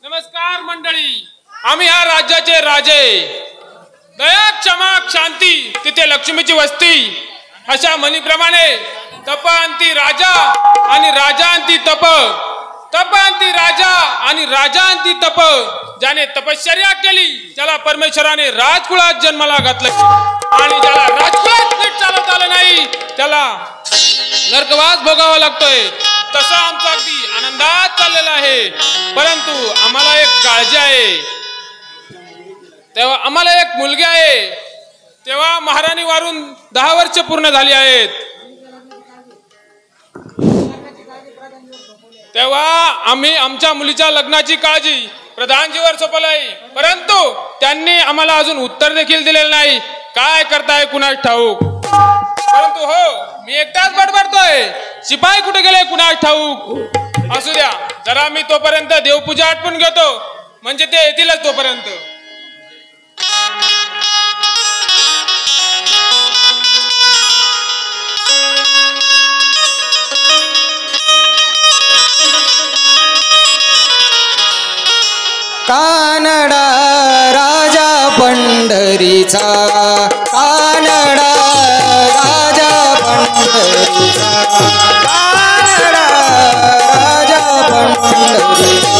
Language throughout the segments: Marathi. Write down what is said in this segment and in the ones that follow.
नमस्कार मंडळी, आम्ही ह्या राज्याचे राजे. दया क्षमा शांती तिथे लक्ष्मीची वस्ती, अशा म्हणीप्रमाणे तप अंती राजा आणि राजा अंती तप, तप अंती राजा आणि राजा अंती तप. ज्याने तपश्चर्या केली त्याला परमेश्वराने राजकुळात जन्माला घातलं, आणि ज्याला राजकुळात नीट चालवता आलं नाही त्याला नरकवास भोगावा लागतोय. तसं आमचं अगदी आनंदात चाललेला आहे. परंतु आम्हाला एक काळजी आहे. तेव्हा आम्हाला एक मुलगी आहे. तेव्हा महाराणी वारून 10 वर्ष पूर्ण झाली आहेत. तेव्हा आम्ही आमच्या मुलीच्या लग्नाची काळजी प्रधानजीवर सोपवलंय, परंतु त्यांनी आम्हाला अजून उत्तर देखील दिलेलं नाही. काय करताय कुणास ठाऊक. परंतु हो, मी एकटाच बडबडतोय. शिपाई कुठे गेले कुणास ठाऊक. असू द्या, जरा मी तोपर्यंत देवपूजा आटपून घेतो, म्हणजे ते येतीलच तोपर्यंत. कानडा राजा पंढरीचा, कानडा राजा पंढरीचा, कानडा राजा पंढरीचा.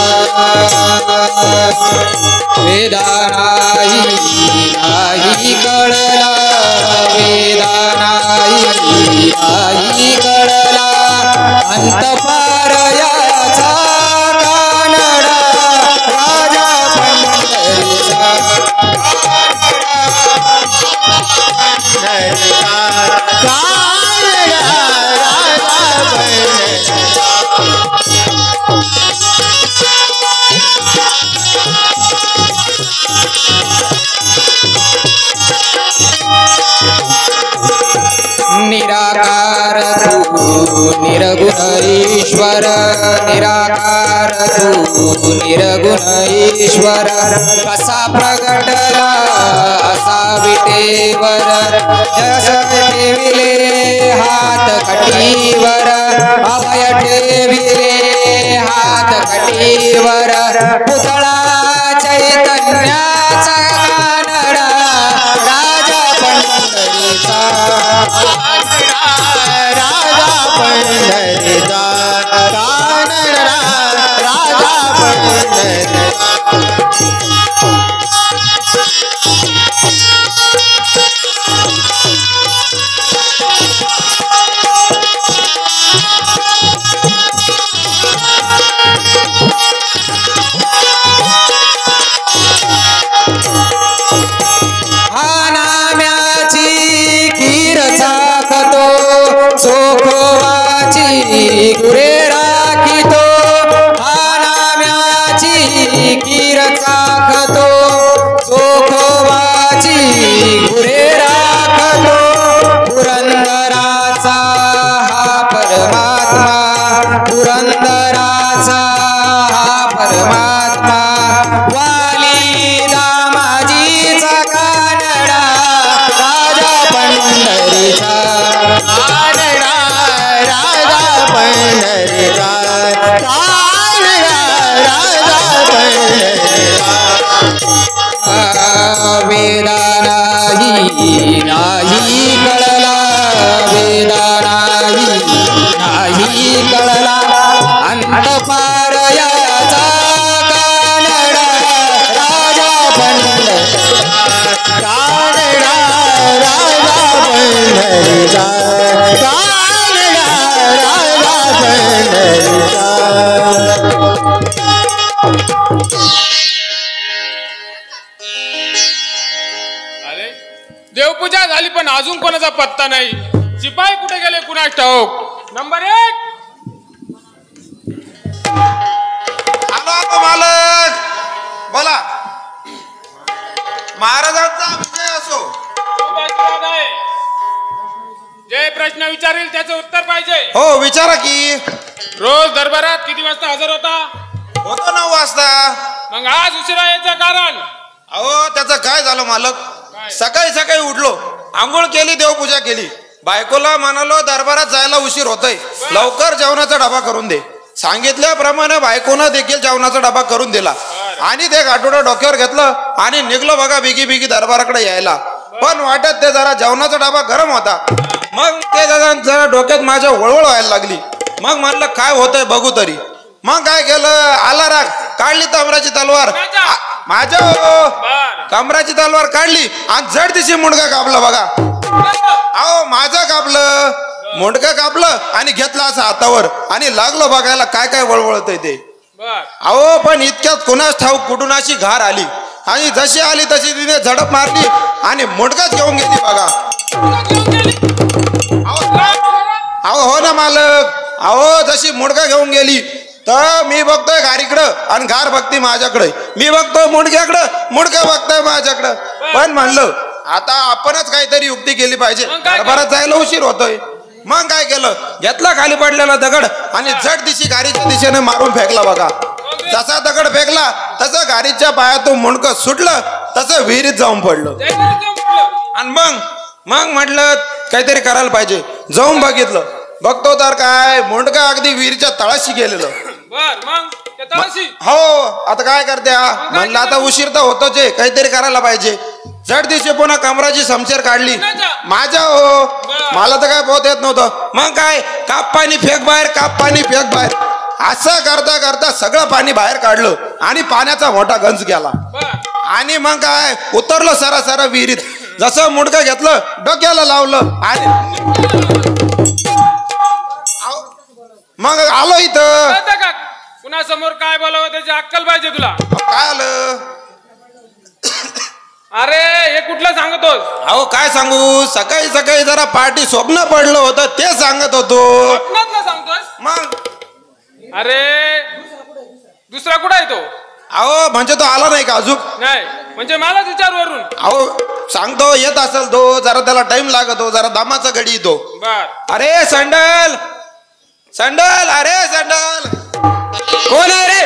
वेदा नाही कळला, वेदा नाही कळला, अंतपार याचा कानडा राजा पंढरीचा, कानडा राजा पंढरीचा. निराकार तू निर्गुण ईश्वर, निराकार तू निर्गुण ईश्वर. कसा प्रगटला असा विटेवर, जस ठेविले हात कटीवर, अभय ठेविले हात कटीवर. पुतळा चैतन्याचा कानडा राजा पंढरीचा, राजा पंढरीचा, कानडा राजा पंढरीचा. चोखवाची गुरे राखितो, नाम्याची खीर चाखतो. चोखवाची गुरे राखतो, पुरंदराचा हा परमात्मा, पुरंदराचा हा परमात्मा. वाली दामाजीचा कानडा राजा पंढरीचा, कानडा राजा पंढरीचा, कानडा राजा पंढरीचा. वेदा नाही कळला, वेदा नाही कळला, अंतपार याचा कानडा राजा पंढरीचा, कानडा राजा पंढरीचा, कानडा राजा पंढरीचा. अरे, देवपूजा झाली पण अजून कोणाचा पत्ता नाही. शिपाई कुठे गेले कुणास ठाऊक. नंबर 1. आलो मालक, बोला. महाराजांचा विजय असो. जे प्रश्न विचारेल त्याचं उत्तर पाहिजे. हो, विचारा की. रोज दरबारात किती वाजता हजर होता. होतो 9 वाजता. मग आज उशिरा यायचं कारण. अहो, त्याचं काय झालं मालक. सकाळी सकाळी उठलो, आंघोळ केली, देवपूजा केली, बायकोला म्हणालो दरबारात जायला उशीर होतोय, लवकर जेवणाचा डबा करून दे. सांगितल्याप्रमाणे बायकोनं देखील जेवणाचा डबा करून दिला आणि ते गाठोडं डोक्यावर घेतलं आणि निघलो बघा बिगी बिगी दरबाराकडे यायला. पण वाटत ते जरा जेवणाचा डबा गरम होता. मग ते जरा डोक्यात माझ्या वळवळ व्हायला लागली. मग म्हणलं काय होतंय बघू तरी. मग काय केलं, आला राग, काढली कमराची तलवार, माझ्या कमराची तलवार काढली आणि जड दिशी मुंडका कापला बघा. अहो माझं कापलं, मुंडका कापलं आणि घेतला असं हातावर आणि लागलो बघायला काय काय वळवळतय ते. अहो पण इतक्यात कुणाच ठाऊक कुठून अशी घार आली आणि जशी आली तशी तिने झडप मारली आणि मुंडकाच घेऊन गेली बघा. अहो हो ना मालक. अहो जशी मुंडका घेऊन गेली तर मी बघतोय घारीकडं आणि घार बघते माझ्याकडे. मी बघतोय मुंडक्याकडं, मुंडका बघतोय माझ्याकडं. पण म्हणलं आता आपणच काहीतरी युक्ती केली पाहिजे, बरं जायला उशीर होतोय. मग काय केलं, घेतला खाली पडलेला दगड आणि जड दिशी गाडीच्या दिशेने मारून फेकला बघा. जसा दगड फेकला तसं गाडीच्या पायातून मुंडकं सुटलं, तसं विहिरीत जाऊन पडलं. आणि मग म्हटलं काहीतरी करायला पाहिजे. जाऊन बघितलं, बघतो तर काय मुंडका अगदी विहिरीच्या तळाशी गेलेलं. हो आता काय करते, म्हणलं आता उशीर तर होतोच, काहीतरी करायला पाहिजे. जड दिवशी पुन्हा कमराची समशेर काढली माझ्या. हो मला तर काय पोहत येत नव्हतं. मग काय काप पाणी फेक बाहेर, काप पाणी फेक बाहेर, असं करता करता सगळं पाणी बाहेर काढलं आणि पाण्याचा मोठा गंज गेला. आणि मग काय उतरलो सरा विहिरीत. जसं मुंडकं घेतलं डोक्याला लावलं आणि मग आलो इथं. पुन्हा समोर काय बोलावं त्याची अक्कल पाहिजे तुला. काय आलं, अरे हे कुठलं सांगतोस. अहो काय सांगू, सकाळी सकाळी जरा पार्टी स्वप्न पडलं होतं ते सांगत होतो. सांगतोस मग अरे दुसरा कुठं आहे तो. अहो म्हणजे तो आला नाही का अजून. नाही म्हणजे मलाच विचार वरून. अहो सांगतो येत असेल तो, जरा त्याला टाइम लागतो, जरा दामाचा गडी येतो. बर अरे संडल संडल, अरे संडल कोण आहे रे?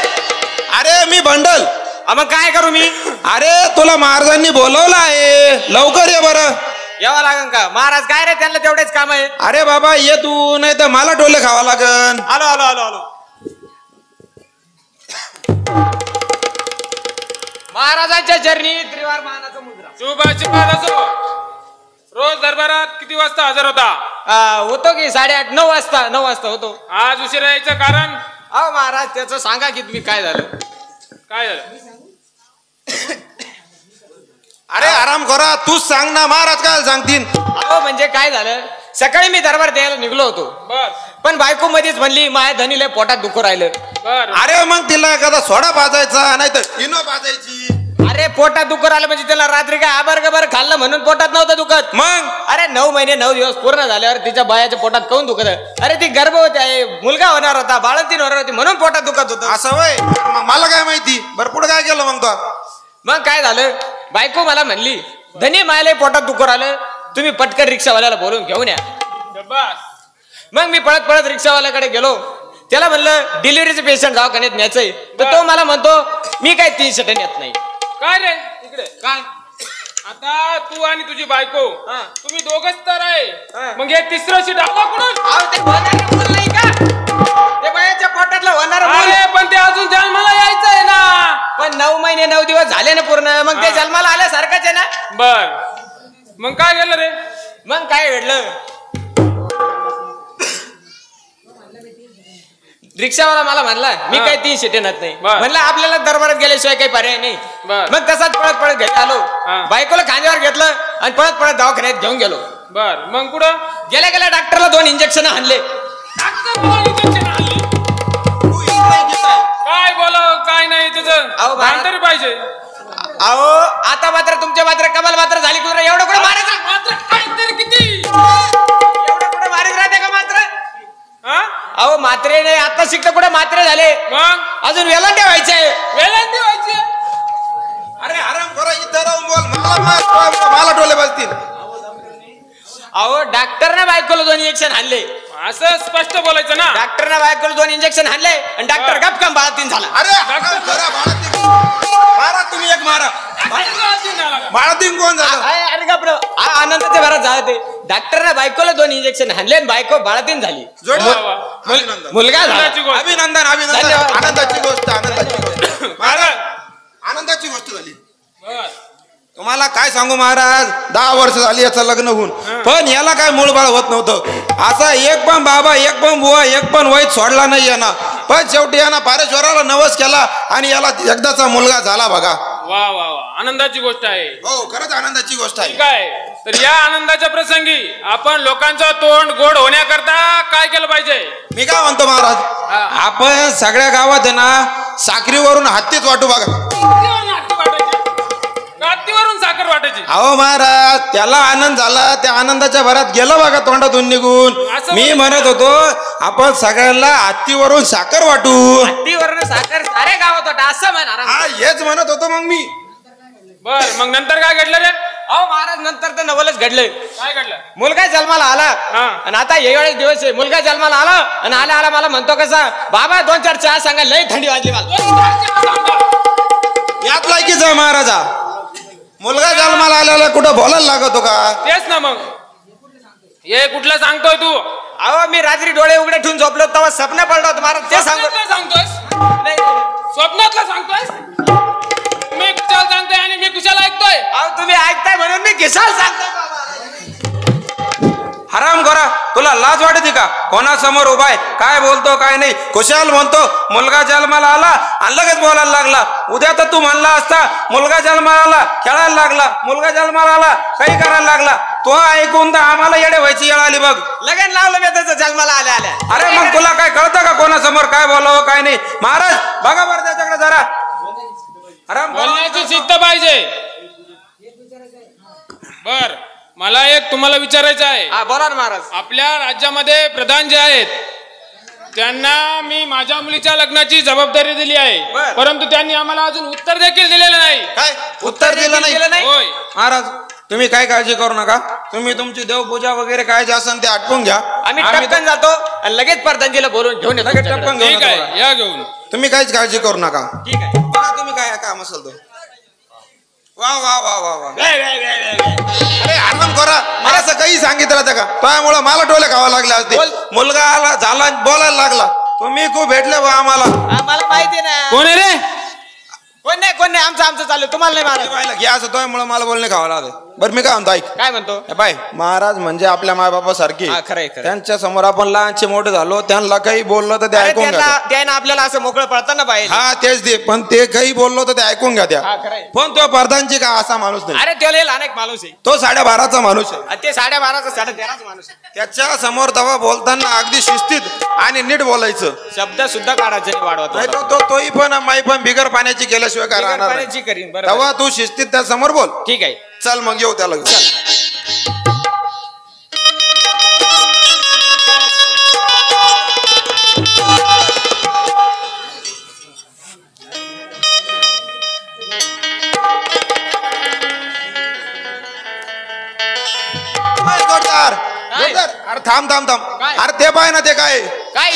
अरे मी बंडल. मग काय करू मी? अरे तुला महाराजांनी बोलवलं आहे, लवकर ये बरं. यावं लागन का? महाराज काय रे, त्यांना तेवढेच काम आहे. अरे बाबा ये तू, नाही तर मला टोले खावा लागन. आलो आलो आलो आलो. महाराजांच्या चरणी त्रिवार मानाचा मुद्रा. शुभाशीर्वाद असो. रोज दरबारात किती वाजता हजर होता. होतो की 8:30 9 वाजता. 9 वाजता होतो. आज उशिरा यायचं कारण. अहो महाराज त्याचं सांगा की तुम्ही काय झालं. काय झालं. अरे आराम करा, तूच सांग ना, महाराज काय सांगतील. अहो म्हणजे काय झालं, सकाळी मी दरबार द्यायला निघलो होतो. बर पण बायको मध्येच म्हणली माझ्या धनीला पोटात दुखू राहिलं. बर अरे मग तिला एखादा सोडा पाजायचा, नाही तर इनो पाजायची. अरे पोटात दुखू राहिलं म्हणजे त्याला रात्री काय आबर गबर खाल्लं म्हणून पोटात नव्हतं दुखत. मग अरे 9 महिने 9 दिवस पूर्ण झाल्यावर तिच्या बायाच्या पोटात काऊन दुखत. अरे ती गर्भवती आहे, मुलगा होणार होता, बाळंतीण होणार होती म्हणून पोटात दुखत होतं. असं वय, मला काय माहिती. बरं पुढे काय केलं मग तो. मग काय झालं, बायको मला म्हणली धनी मायला पोटात दुखू राहिलं, तुम्ही पटकन रिक्षावाल्याला बोलून घेऊन या. मग मी पळत पळत रिक्षावाल्याकडे गेलो. त्याला म्हणलं डिलिव्हरीचे पेशंट दवाखान्यात न्यायचंय. तर तो मला म्हणतो मी काय 3 टन येत नाही. काय रे इकडे काय. आता तू आणि तुझी बायको तुम्ही दोघच तर आहे. मग हे तिसरं सीट आला कुठून. ते होणारं मूल नाही का, ते बायाच्या पोटातलं होणारं मूल. अरे पण ते अजून जन्माला यायचं आहे ना. पण 9 महिने 9 दिवस झाले ना पूर्ण, मग ते जन्माला आल्यासारखंच आहे ना. बर मग काय केलं रे. मग काय घडलं, रिक्षावाला मला म्हणला मी काही 3 सीट येणार नाही. म्हणलं आपल्याला दरबारात गेल्याशिवाय काही पर्याय नाही. मग तसाच पळत पळत घरी आलो. बायकोला खांद्यावर घेतलं आणि पळत पळत दवाखान्यात घेऊन गेलो. बर मग कुठं गेल्या गेल्या डॉक्टरला 2 इंजेक्शन आणले. काय बोलाव काय नाही त्याचं भान तरी पाहिजे. अहो आता मात्र तुमच्या मात्र कमाल मात्र झाली कुठं. एवढं कुठं मारायचं मात्र काहीतरी किती एवढं कुठं मारीत राहते का मात्र. अहो मात्रे नाही, आता शिकता कुठे मात्रे झाले. मग अजून वेलांटी व्हायचे. वेलांटी व्हायची. अरे आराम करा, इथं राहून बोल, मला टोले बसतील. अहो डॉक्टरने बायकोला 2 इंजेक्शन आणले. असं स्पष्ट बोलायचं ना. डॉक्टरने बायकोला 2 इंजेक्शन आणले आणि डॉक्टर गपकन बाळातीन झाला. अरे मारा तुम्ही एक मारा. बाळातीन कोण झालं? अरे का आनंदाच्या घरात झालं ते डॉक्टरने बायकोला 2 इंजेक्शन हाणले आणि बायको बाळातीन झाली. मुलगा झाला. अभिनंदन अभिनंदन. आनंदाची गोष्ट महाराज आनंदाची गोष्ट झाली. तुम्हाला काय सांगू महाराज 10 वर्ष झाली याचं लग्न होऊन पण याला काय मूळ बाळ होत नव्हतं. असा एक पण बाबा एक पण बुवा एक पण वैद सोडला नाही यानं. पण शेवटी यानं पारेश्वराला नवस केला आणि याला एकदाचा मुलगा झाला बघा. वा वा वा आनंदाची गोष्ट आहे. हो खरंच आनंदाची गोष्ट आहे. काय तर या आनंदाच्या प्रसंगी आपण लोकांचं तोंड गोड होण्याकरता काय केलं पाहिजे? मी काय म्हणतो महाराज आपण सगळ्या गावात आहे ना साखरीवरून हत्तीच वाटू बघा. गातीवरून साखर वाटायची. अहो महाराज त्याला आनंद झाला त्या आनंदाच्या भरात गेलं बघा तोंडातून निघून. मी म्हणत होतो आपण सगळ्यांना हत्तीवरून साखर वाटू. हत्तीवरून साखर सारे गावात वाटा असं म्हणणार. हा हेच म्हणत होतो मग मी. बर मग नंतर काय घडलं रे? अहो महाराज नंतर तर नवलच घडलंय. काय घडलं? मुलगा जन्माला आला आणि आता वेळेस दिवस आहे मुलगा जन्माला आला आणि आला मला म्हणतो कसा बाबा 2-4 चहा सांगा लई थंडी वाजली मला. यात लायकीचा महाराजा मुलगा जन्माला आल्याला कुठं बोलायला लागतो का? तेच ना मग हे कुठलं सांगतोय तू? अहो मी रात्री डोळे उघडे ठेवून झोपलो तेव्हा स्वप्न पडलं होतं महाराज ते सांगतोय. स्वप्नातलं सांगतोय? मी कुशाल सांगतोय आणि मी कुशाल ऐकतोय. अहो तुम्ही ऐकताय म्हणून मी किशाल सांगतोय. हराम करा तुला लाज वाटते का? कोणासमोर उभा आहे काय बोलतो काय नाही. खुशाल म्हणतो मुलगा जन्माला आला आणि लगेच बोलायला लागला. उद्या तर तू म्हणला असता मुलगा जन्माला आला खेळायला लागला मुलगा जन्माला आला काही करायला लागला. तो ऐकून तर आम्हाला येडे व्हायची येळ आली बघ. लगेच लावलं मी त्याचं जन्माला आल्या. अरे मग तुला काय कळतं का कोणासमोर काय बोलावं काय नाही? महाराज बघा बरं त्याच्याकडे जरा. हराम बोलण्याची शिस्त पाहिजे. बर मला एक तुम्हाला विचारायचं आहे. हा बोला ना महाराज. आपल्या राज्यामध्ये प्रधान जे आहेत त्यांना मी माझ्या मुलीच्या लग्नाची जबाबदारी दिली आहे परंतु त्यांनी आम्हाला अजून उत्तर देखील दिलेलं नाही. काय उत्तर दिलं नाही? होय महाराज तुम्ही काय काळजी करू नका. तुम्ही तुमची देवपूजा वगैरे काय जे असेल ते आटपून घ्या. आम्ही टपकन जातो आणि लगेच प्रधानजीला बोलून घेऊन येतो. टपकन घेऊन ठीक आहे या घेऊन. तुम्ही काहीच काळजी करू नका. ठीक आहे तुम्ही काय काम असेल तो. वा वा वा वा वा. अरे आराम करा. मला असं काही सांगितलं होतं का? त्यामुळे मला टोले खावा लागले असते. मुलगा आला झाला बोलायला लागला. तुम्ही खूप भेटले बा आम्हाला. आम्हाला माहिती ना कोण आहे रे? कोण नाही आमचं चालू तुम्हाला नाही महाराज. घ्या असं तो मला बोलणे खावा लागलं. बरं मी काय म्हणतो ऐक. काय म्हणतो? बाय महाराज म्हणजे आपल्या मायबापासारखी त्यांच्या समोर आपण लहानचे मोठे झालो त्यांना काही बोललो तर ते ऐकून घ्या. त्यानं आपल्याला असं मोकळं पडताना पाहिजे. हा तेच दे पण ते काही बोललो तर ते ऐकून घ्या त्या. पण तो प्रधानची का असा माणूस नाही. अरे त्याला लहान एक माणूस आहे. तो 12.5चा माणूस आहे. ते 12.5चा 13.5चा माणूस आहे. त्याच्या समोर तेव्हा बोलताना अगदी शिस्तीत आणि नीट बोलायचं. शब्द सुद्धा काढायचे वाढवतो. नाही तोही पण माई पण बिगर पाण्याची केल्याशिवाय काय राहणार नाही. तेव्हा तू शिस्तीत त्या समोर बोल. ठीक आहे चल मग येऊ त्याला. अरे थांब थांब थांब. अरे ते पाय ना ते काय काय?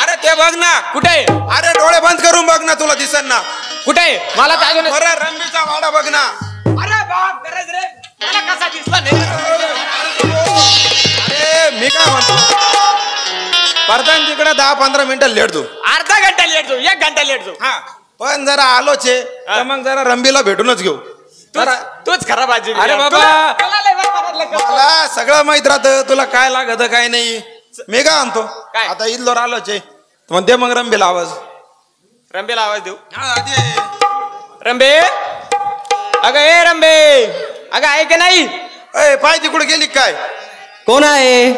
अरे ते बघ ना. कुठे? अरे डोळे बंद करून बघ ना तुला दिसन ना. कुठे? मला बरं रंबीचा वाडा बघ ना. अरे बाप गरज रे मला कसा दिसला नाही. अरे मी काय म्हणतो प्रधान तिकडे 10-15 मिनिटं लेट जाऊ. अर्धा घंटा लेट जाऊ 1 घंटा लेट जाऊ. हा पण जरा आलोच आहे तर मग जरा रंबीला भेटूनच घेऊ. तूच खरा बाजी. अरे बाबा मला सगळं माहित राहतं तुला काय लागत काय नाही. मी काय म्हणतो आता इथलो आलोच आहे मग दे मग रंबीला आवाज. रंबेला आवाज देऊ. रंबे अगं ए रंबे अगं आहे का नाही? पाय तिकडे गेली काय? कोण आहे?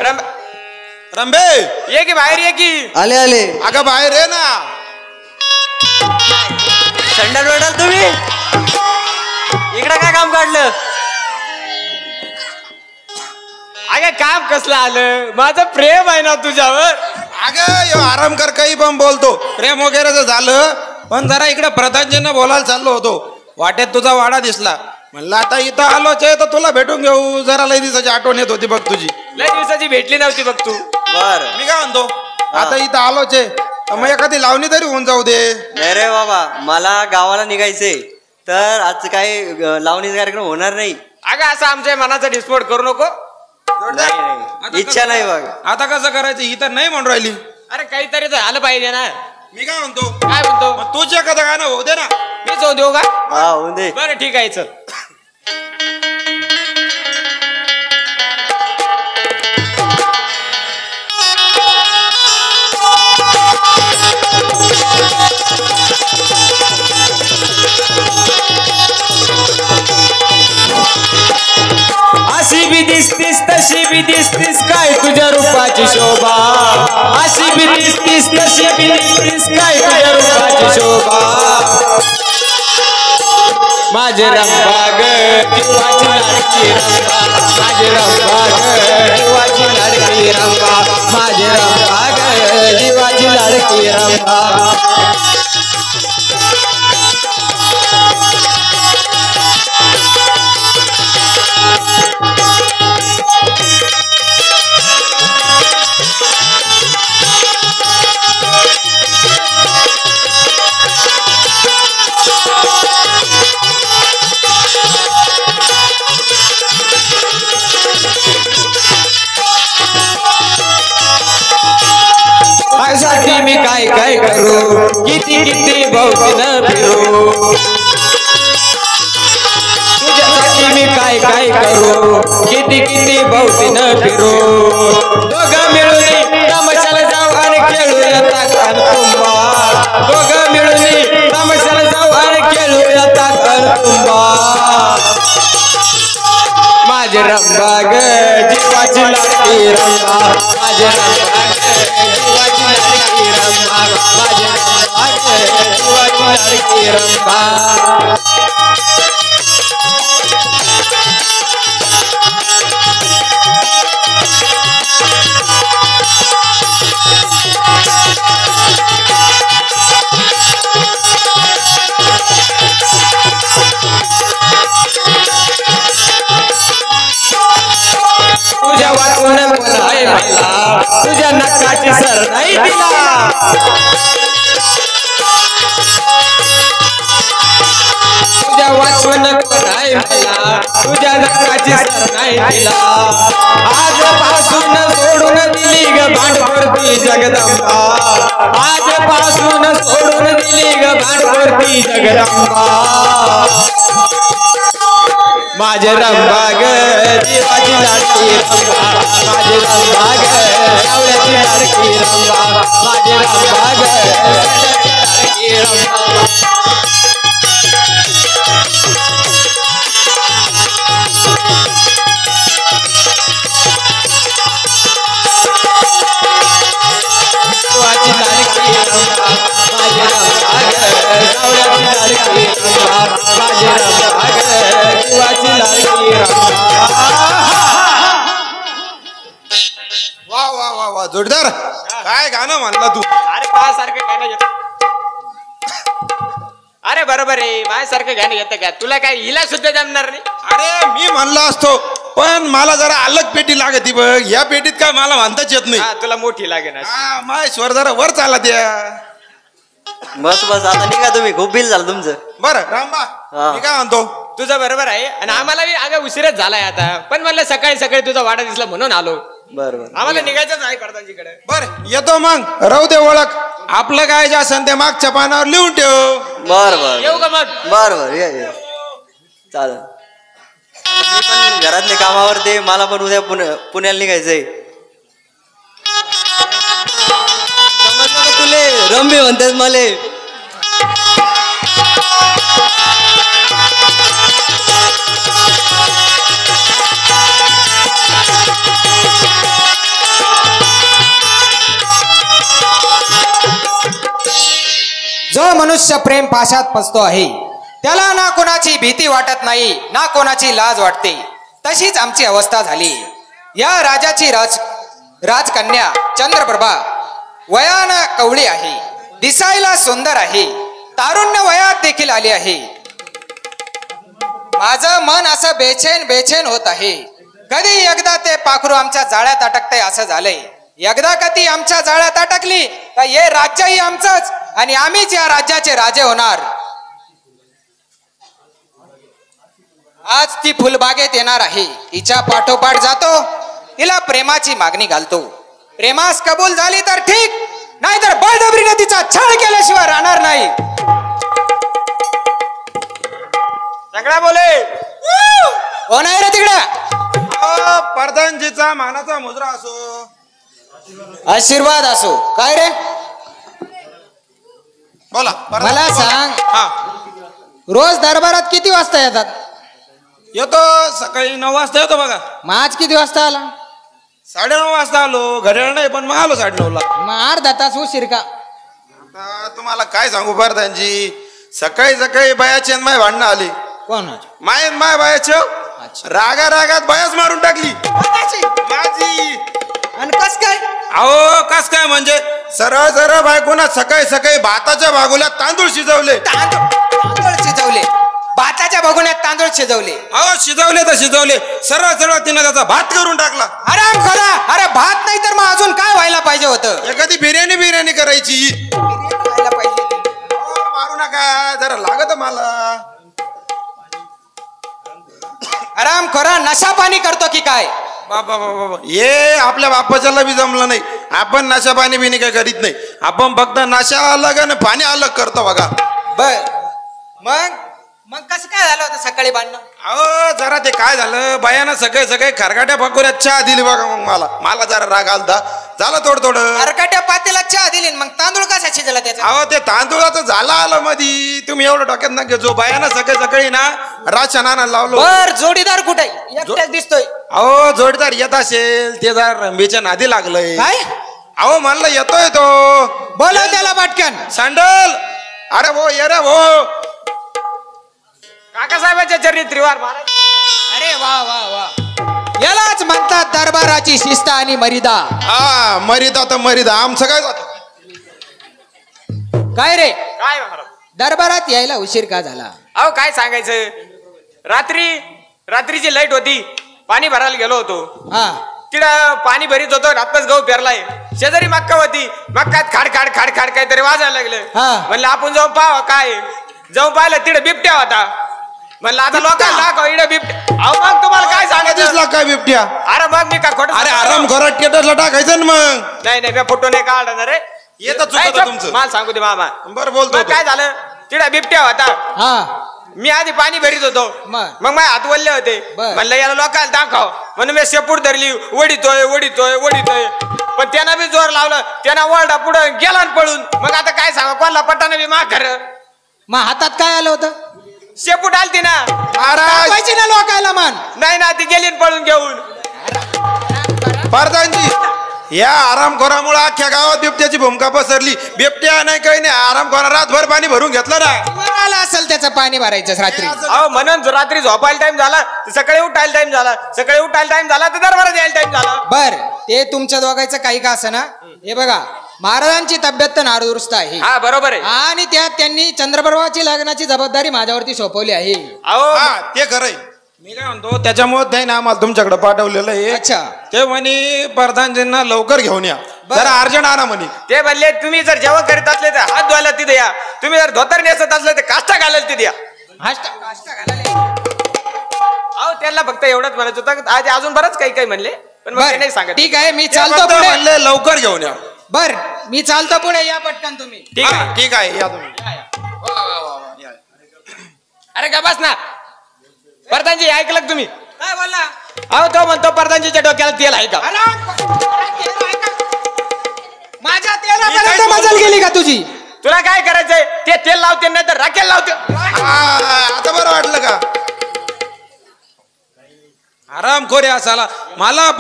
रंबे ये की बाहेर ये की. आले आले. अगं बाहेर ये ना. संडास वाटाल तुम्ही इकडं काय काम काढलं? अगं काम कसलं आलं? माझं प्रेम आहे ना तुझ्यावर. अगं यो आराम कर काही पण बोलतो. प्रेम वगैरे झालं पण जरा इकडे प्रधानजींना बोलायला चाललो होतो. वाटेत तुझा वाडा दिसला म्हणलं आता इथं आलोच आहे तर तुला भेटून घेऊ. जरा लई दिवसाची आठवण येत होती बघ तुझी. लई दिवसाची भेटली नव्हती बघ तू. बर मी काय म्हणतो आता इथं आलोच आहे मग एखादी लावणी तरी होऊन जाऊ दे. नाही रे बाबा मला गावाला निघायचंय तर आज काही लावणीचा कार्यक्रम होणार नाही. अगं असं आमच्या मनाचा डिस्पोर्ट करू नको. नाही इच्छा नाही बघ. आता कसं करायचं? ही तर नाही म्हणून राहिली. अरे काहीतरी तर आलं पाहिजे ना. मी काय म्हणतो, काय म्हणतो? मग तुझी एखादं गाणं होऊ दे ना. मीच होऊ देऊ का? हा होऊन दे. बरं ठीक आहे चल. अशी बी दिसतीस तशी बी दिसतीस काय तुझ्या रूपाची शोभा. अशी बी दिसतीस तशी बी दिसतीस काय तुझ्या रूपाची शोभा. माझे रंबाग जीवाची लाडकी रंबा. माझे रंबाग जीवाची लाडकी रंबा. माझे रंबाग जीवाची लाडकी रंबा. साठी मी काय काय करू, किती किती भोवतीनं फिरू. तुझ्यासाठी मी काय काय करू, किती किती भोवतीनं फिरू. दोघं मिळून तमाशाला जाऊ आणि खेळूया ताकण तुंबा. दोघं मिळून तमाशाला जाऊ आणि खेळूया ताकण तुंबा. माझे रंबाग जीवाची लाडकी रंबा. माझे रंबाग जीवाची लाडकी रंबा. माझे रंबाग जीवाची लाडकी रंबा. तुझ्या वाचून कोण आहे मला, तुझ्या नकाची सर नाही दिला. तुझ्या वाचून कोण आहे मला, तुझ्या नकाची सर नाही दिला. आजपासून सोडून दिली ग भांडवरती जगदंबा. आजपासून सोडून दिली ग भांडवरती जगदंबा. माझे रंबाग जीवाची लाडकी रंबा. माझे रंबाग सावळ्याची लाडकी रंबा. माझे रंबाग लाडकी रंबा. जीवाची लाडकी रंबा. माझे रंबाग सावळ्याची लाडकी रंबा. माझे रंबाग जीवाची लाडकी रंबा. वा वा वा वा जोरदार. काय गाणं म्हणला तू. अरे माझ्यासारखं गाणं येत. अरे बरोबर आहे, माझ्यासारखं गाणं येतं का तुला? काय हिला सुद्धा जमणार नाही. अरे मी म्हणलो असतो पण मला जरा अलग पेटी लागती बघ. या पेटीत काय मला म्हणताच येत नाही. हा, तुला मोठी लागेल. माय स्वर जरा वर चालला द्या. बस बस आता निघा तुम्ही. खूप बिल झालं तुमचं. बरं रामबा मी काय म्हणतो, तुझं बरोबर आहे. आणि आम्हाला बी अगं उशीरच झालाय आता. पण म्हणलं सकाळी सकाळी तुझा वाडा दिसला म्हणून आलो. बरोबर आम्हाला निघायचंच आहे प्रधानजीकडे. बरं येतो मग. राहू दे ओळख. आपलं काय जे असेल ते मागच्या पानावर लिहून ठेव. बर बर येऊ का मग? बर बर ये चालेल. मी पण घरातले कामावर ते मला पण उद्या पुण्याला निघायचंय. समजलं का तुले? रम्य म्हणतात मले. जो मनुष्य प्रेम पाशात फसतो आहे त्याला ना कोणाची भीती वाटत नाही ना कोणाची लाज वाटते. तशीच आमची अवस्था झाली. या राजाची राजकन्या चंद्रप्रभा वयानं कवळी आहे, दिसायला सुंदर आहे, तारुण्य वयात देखील आली आहे. माझं मन असं बेचैन होत आहे. कधी एकदा ते पाखरू आमच्या जाळ्यात अटकते असं झालंय. एकदा कधी आमच्या जाळ्यात अटकली तर हे राज्यही आमचंच आणि आम्हीच या राज्याचे राजे होणार. आज ती फुलबागेत येणार आहे. तिच्या पाठोपाठ जातो, तिला प्रेमाची मागणी घालतो. प्रेमास कबूल झाली तर ठीक, नाहीतर बळजबरीने तिचा छळ केल्याशिवाय राहणार नाही. सगळा बोले कोण आहे रे तिकडे? प्रधानजीचा मानाचा मुद्रा असो, आशीर्वाद असो. काय रे बोला मला सांग, हा रोज दरबारात किती वाजता येतात? येतो सकाळी 9 वाजता येतो बघा. मग आज किती वाजता आला? 9:30 वाजता आलो. घड्याळ नाही पण मग आलो 9:30ला. मग अर्धा तास उशीर का? आता तुम्हाला काय सांगू प्रधानजी, सकाळी सकाळी बायाची आणि माय भांडणं आली. कोणाची? माय आणि माय बायाची रागा रागात बायाच मारून टाकली माझी. आणि कस काय? अहो कस काय म्हणजे सरळ सरळ बायकोना सकाळी सकाळी भाताच्या बागुल्यात तांदूळ शिजवले. तांदूळ शिजवले? भाताच्या बघुण्यात तांदूळ शिजवले? अहो शिजवले तर शिजवले, सरळ सरळ तिने त्याचा भात करून टाकला. आराम करा. अरे भात नाही तर मग अजून काय व्हायला पाहिजे होतं? एखादी बिर्याणी करायची. व्हायला पाहिजे. अहो, मारू नका जरा लागत मला. आराम करा. नशा पाणी करतो की काय? बाबा बाबा हे आपल्या बापाच्याला बी जमलं नाही. आपण नशा पाणी बिनी काय करीत नाही. आपण फक्त नशा अलग आणि पाणी अलग करतो बघा. बर मग मग कसं काय झालं होतं सकाळी भांडणं? अहो जरा ते काय झालं, बायानं सगळे सगळे खरगाट्या पाकोऱ्यात चहा दिली बघा. मग मला जरा राग आलता. झालं थोडं अरकाट्या पातेला चहा दिली, मग तांदूळ कसा शिजला त्याचा? अहो ते तांदूळाचं झालं आलं मधी. तुम्ही एवढं डोक्यात ना जो बायानं सकाळी ना राशन आणायला लावलो. बर जोडीदार कुठे? एकटाच दिसतोय. अहो जोडीदार येत असेल, ते जरा रंबीच्या नादी लागलंय. काय? अहो म्हणलं येतोय तो. बोलव त्याला पटकन. सँडल अरे भो ये रे भो. काकासाहेबांच्या चरणी त्रिवार महाराज. अरे वा वा वा. यालाच म्हणतात दरबाराची शिस्त आणि मर्यादा. हा मर्यादा तर मर्यादा. आमचं काय जातं. काय रे काय महाराज? दरबारात यायला उशीर का झाला? अहो काय सांगायचं, रात्रीची लाईट होती, पाणी भरायला गेलो होतो. हा तिकडं पाणी भरीत होतो, रातच गहू पेरलाय. शेजारी मक्का होती, मक्कात खाड खाड खाड खाड काहीतरी वाजायला लागलं. हा. म्हणलं आपण जाऊन पाहावं काय. जाऊन पाहिलं तिकडे बिबट्या होता. म्हणलं आता लोकांना दाखव इकडे बिबट्या. अहो मग तुम्हाला काय सांगायचं? दिसला काय बिबट्या? अरे मग मी का खोटं अरे सांगतो? आराम घरात टेटसला टाकायचं ना मग. नाही मी फोटो नाही काढणार रे. येतं चुकतं नाही, चुक. तुमचं. मला सांगू दे मामा. बरं बोलतो मग काय झालं, तिकडे बिबट्या होता. हा मी आधी पाणी भरीत होतो. मग? मग माझे हात वल्ले होते. बर. म्हणलं याला लोकांना दाखव. म्हणून मी शेपूट धरली, वडीतोय. पण त्यांना बी जोर लावलं. त्यांना वळडा पुढं गेला आणि पळून. मग आता काय सांगा, कोणाला पटाने बी मा खरं. मग हातात काय आलं होतं? शेपूट आलती ना. दाखवायची ना लोकायला मान. नाही ना, ती गेली आणि पळून घेऊन. प्रधानजी या आरामखोरामुळे अख्ख्या गावात बिबट्याची भूमिका पसरली. बिबट्या नाही काही नाही, आरामखोरा रातभर पाणी भरून घेतलं ना. वर आलं असेल त्याचं पाणी भरायचं रात्री. अहो म्हणून रात्री झोपायला टाइम झाला, सकाळी उठायला टाइम झाला, तर दरबारात यायला टाइम झाला. बर ते तुमच्या दोघांचं काही का असं ना. हे बघा महाराजांची तब्येत तर नाडुरुस्त आहे हा बरोबर आहे. आणि त्यात त्यांनी चंद्रप्रभाची लग्नाची जबाबदारी माझ्यावरती सोपवली आहे. अहो हा ते खरंय. मी काय म्हणतो त्याच्यामुळे त्याने आम्हाला तुमच्याकडे पाठवलेलं आहे. अच्छा. ते म्हणे प्रधानजींना लवकर घेऊन या, जरा अर्जंट आणा म्हणे. ते म्हणले तुम्ही जर जेवण करीत असले तर हात धुवायला तिथे या. तुम्ही जर धोतर नेसत असले तर काष्टा घालायला तिथे या. अहो त्यांना फक्त एवढंच म्हणायचं होतं. आज अजून बरंच काही म्हणले, पण मग ते नाही बर सांगत. ठीक आहे मी ते चालतो फक्त पुढे. म्हणले लवकर घेऊन या. बर मी चालतो पुढे, या पटकन तुम्ही. ठीक हा, आहे. ठीक आहे या तुम्ही. अरे का बस ना. प्रधानजी ऐकलं का तुम्ही? काय बोलला? अहो तो म्हणतो प्रधानजीच्या डोक्याला तेल आहे का? माझ्या तेलापर्यंत मजल गेली का तुझी? तुला काय करायचंय? ते तेल लावते नाही तर राखेल लावते. आता बरं वाटलं का? आरामखोर आहे असाला. मला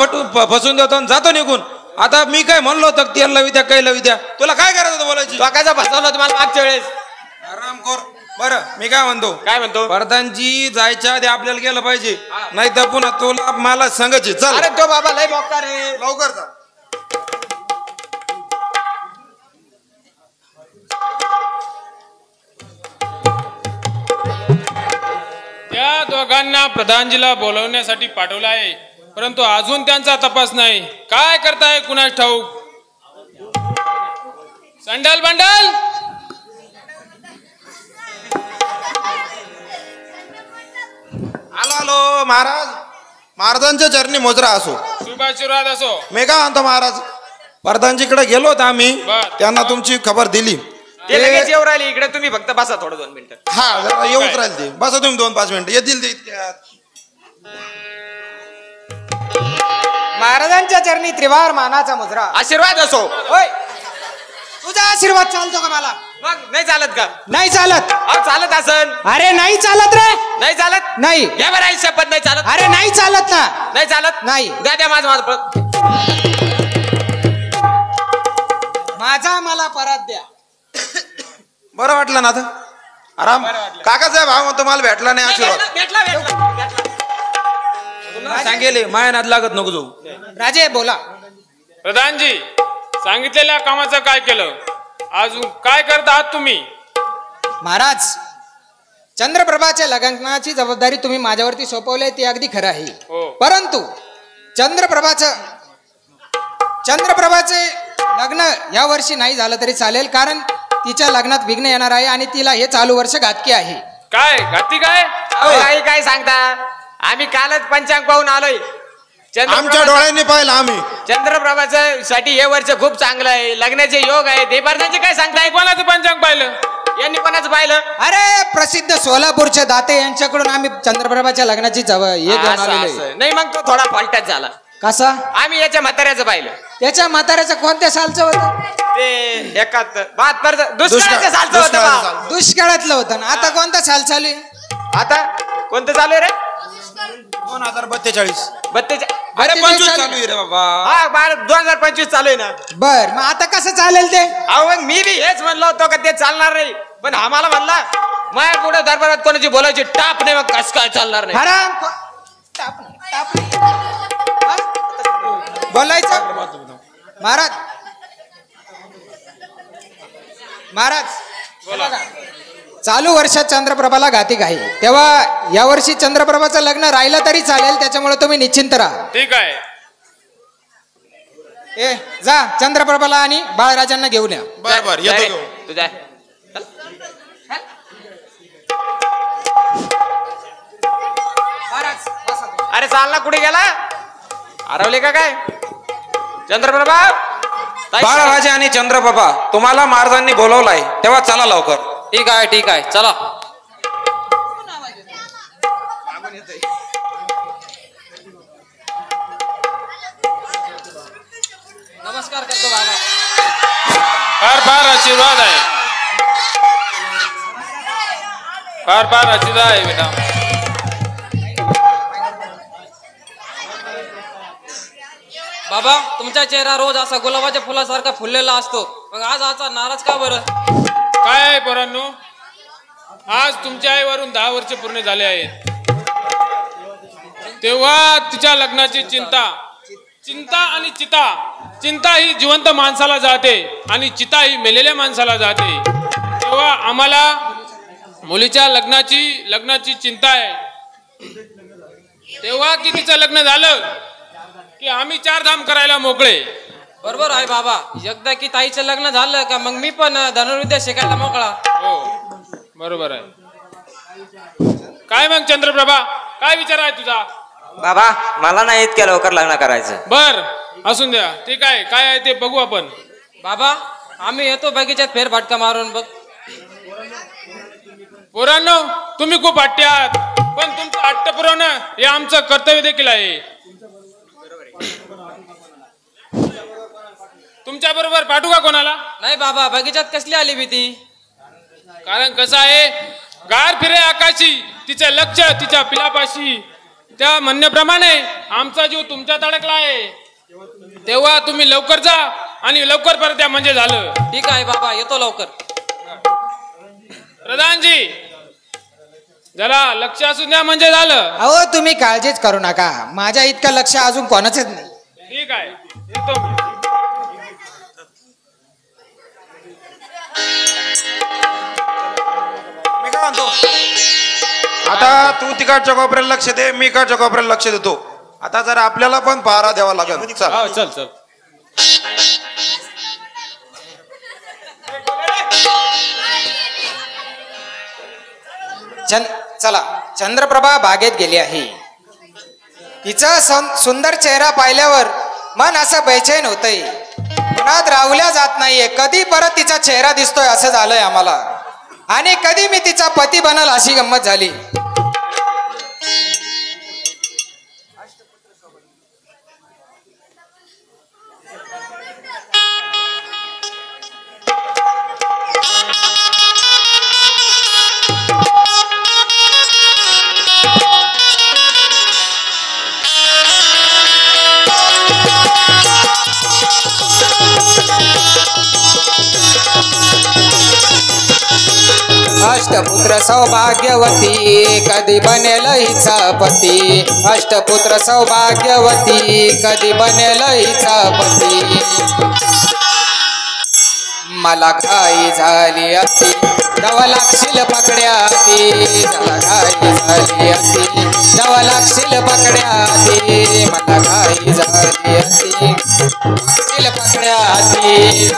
फसून देतो आणि जातो निघून. आता मी काय म्हणलो होतं तेल लावी द्या, काही लावी द्या. तुला काय करायचं होतं बोलायची? डोक्याचा फसवलं तुम्हाला मागच्या वेळेस. आरामखोर. बरं मी काय म्हणतो, काय म्हणतो? प्रधानजी जायच्या आधी आपल्याला गेलं पाहिजे, नाही तर पुन्हा तुला मला सांगायचे. चल अरे तो बाबा लय मोकार रे. लवकर जा. त्या दोघांना प्रधानजीला बोलवण्यासाठी पाठवलं आहे, परंतु अजून त्यांचा तपास नाही. काय करताय कुणास ठाऊक. संडल बंडल आलो आलो महाराज महाराजांच्या चरणी मोजरा असो. शुभाशीर्वाद असो. मी काय म्हणतो महाराज, प्रधानजीकडे गेलो होतो आम्ही, बर. त्यांना तुमची खबर दिली. ते लगेच येऊ राहिले इकडे. तुम्ही फक्त बसा थोडं 2 मिनिटं. हा जरा येऊच राहील ते. बसा तुम्ही 2-5 मिनिटं, येतील ते इतक्यात. महाराजांच्या चरणी त्रिवार मानाचा मुजरा. आशीर्वाद असो. होय, तुझा आशीर्वाद चालतो का मला? मग नाही चालत का? नाही चालत. अहो चालत असन. अरे नाही चालत रे. नाही चालत. नाही. घ्या बरं आई शपथ नाही चालत. अरे नाही चालत ना. नाही चालत. नाही. द्या माझं परत. माझा मला परत द्या. बरं वाटलं ना आता? आराम. काकासाहेब हा म्हणतो मला भेटला नाही आशीर्वाद. भेटला. सांगेले माया नाद लागत नको जाऊ. राजे बोला. प्रधानजी, सांगितलेल्या कामाचं काय केलं? अजून काय करत आहात तुम्ही? महाराज, चंद्रप्रभाच्या लग्नाची जबाबदारी तुम्ही माझ्यावरती सोपवली ते अगदी खरं आहे. हो. परंतु चंद्रप्रभाचे लग्न या वर्षी नाही झालं तरी चालेल, कारण तिच्या लग्नात विघ्न येणार आहे आणि तिला हे चालू वर्ष घातकी आहे. काय घाती काय? काही काय सांगता? आम्ही कालच पंचांग पाहून आलोय. आमच्या डोळ्यांनी पाहिलं आम्ही. चंद्रप्रभाचं साठी हे वर्ष खूप चांगलं आहे. लग्नाचे योग आहे. देवबारचे काय सांगताय? कोणाचं पंचांग पाहिलं? यांनी कोणाचं पाहिलं? अरे प्रसिद्ध सोलापूरचे दाते यांच्याकडून आम्ही चंद्रप्रभाच्या लग्नाची हे घेऊन असं, आलेलो आहे. असं. नाही मग तो थोडा फॉल्टच झाला. कसा? आम्ही याच्या म्हाताऱ्याचं पाहिलं. त्याच्या म्हाताऱ्याचं कोणत्या सालचं होतं? ते 71 दुष्काळाच्या सालचं होतं बा. दुष्काळातलं होतं ना. आता कोणता साल चालू आहे? आता कोणतं चालू आहे रे? 2042. 42. अरे 25 चालू आहे रे बाबा. हा 2025 चालू आहे ना. बर, मग आता कसं चालेल ते? अहो मग मी बी हेच म्हणलो होतो का ते चालणार नाही, पण आम्हाला म्हणला माझ्या पुढे दरबारात कोणाची बोलायची टाप नाही, मग कसं काय चालणार नाही? हराम बोलायचं. महाराज चालू वर्षात चंद्रप्रभाला घातिक आहे, तेव्हा यावर्षी चंद्रप्रभाचं लग्न राहिलं तरी चालेल, त्याच्यामुळे तुम्ही निश्चिंत राहा. ठीक आहे. ए जा चंद्रप्रभाला आणि बाळराजांना घेऊन या. बरोबर येतो घेऊन. तुझ्या अरे चालला कुठे गेला? हरवले का काय? चंद्रप्रभा बाळराजे आणि चंद्रप्रभा तुम्हाला महाराजांनी बोलवलाय, तेव्हा चला लवकर. ठीक आहे चला. नमस्कार करतो बाबा. फार आशीर्वाद आहे. फार आशीर्वाद आहे बेटा. बाबा, तुमचा चेहरा रोज असा गुलाबाच्या फुलासारखा फुललेला असतो, मग आज असा नाराज का बरं? काय आहे पोरांनो, आज तुमच्या आईवरून 10 वर्ष पूर्ण झाले आहेत. तेव्हा तिच्या लग्नाची चिंता आणि चिंता ही जिवंत माणसाला जाते आणि चिता ही मेलेल्या माणसाला जाते. तेव्हा आम्हाला मुलीच्या लग्नाची चिंता आहे. तेव्हा की तिचं लग्न झालं की आम्ही 4 धाम करायला मोकळे. बरोबर आहे बाबा. एकदा की ताईचं लग्न झालं का मग मी पण धनुर्विद्या शिकायला मोकळा. हो बरोबर आहे. काय मग चंद्रप्रभा, काय विचार आहे तुझा? बाबा मला नाही इतक्या लवकर लग्न करायचं. बर असून द्या. ठीक आहे, काय आहे ते बघू आपण. बाबा आम्ही येतो बगीच्यात फेरफटका मारून बघ. पोरांनो तुम्ही खूप हट्टी आहात, पण तुमचं हट्ट पुरवणं हे आमचं कर्तव्य देखील आहे. तुमच्या बरोबर पाठवू का कोणाला? नाही बाबा, बगीच्यात कसली आली भीती? कारण कसं आहे, गार फिरे आकाशी, तिचं लक्ष तिच्या पिलापाशी. त्या म्हणण्याप्रमाणे आमचा जीव तुमच्यात अडकला आहे. तेव्हा तुम्ही लवकर जा आणि लवकर परत या म्हणजे झालं. ठीक आहे बाबा, येतो लवकर. प्रधानजी जरा लक्ष असू द्या म्हणजे झालं. अहो तुम्ही काळजीच करू नका, माझ्या इतकं लक्ष अजून कोणाचंच नाही. ठीक आहे, येतो मी. मी काय म्हणतो, आता तू तिकडच्या कोपऱ्याला लक्ष दे, मी इकडच्या कोपऱ्याला लक्ष देतो. आता जरा आपल्याला पण पहारा द्यावा लागेल. चल चल. चला चंद्रप्रभा बागेत गेली आहे. तिचा सुंदर चेहरा पाहिल्यावर मन असं बेचैन होतंय. मनात राहुल्या जात नाहीये. कधी परत तिचा चेहरा दिसतोय असं झालंय आम्हाला. आणि कधी मी तिचा पती बनल अशी गंमत झाली. अष्टपुत्र सौभाग्यवती कधी बनेल हिचा पती. अष्टपुत्र सौभाग्यवती कधी बनेल हिचा पती. मला घाई झाली अति जवा लागशील पकड्याती. मला घाई झाली अति जवा लागशील पकड्याती. मला घाई झाली अति लागशील पकड्याती.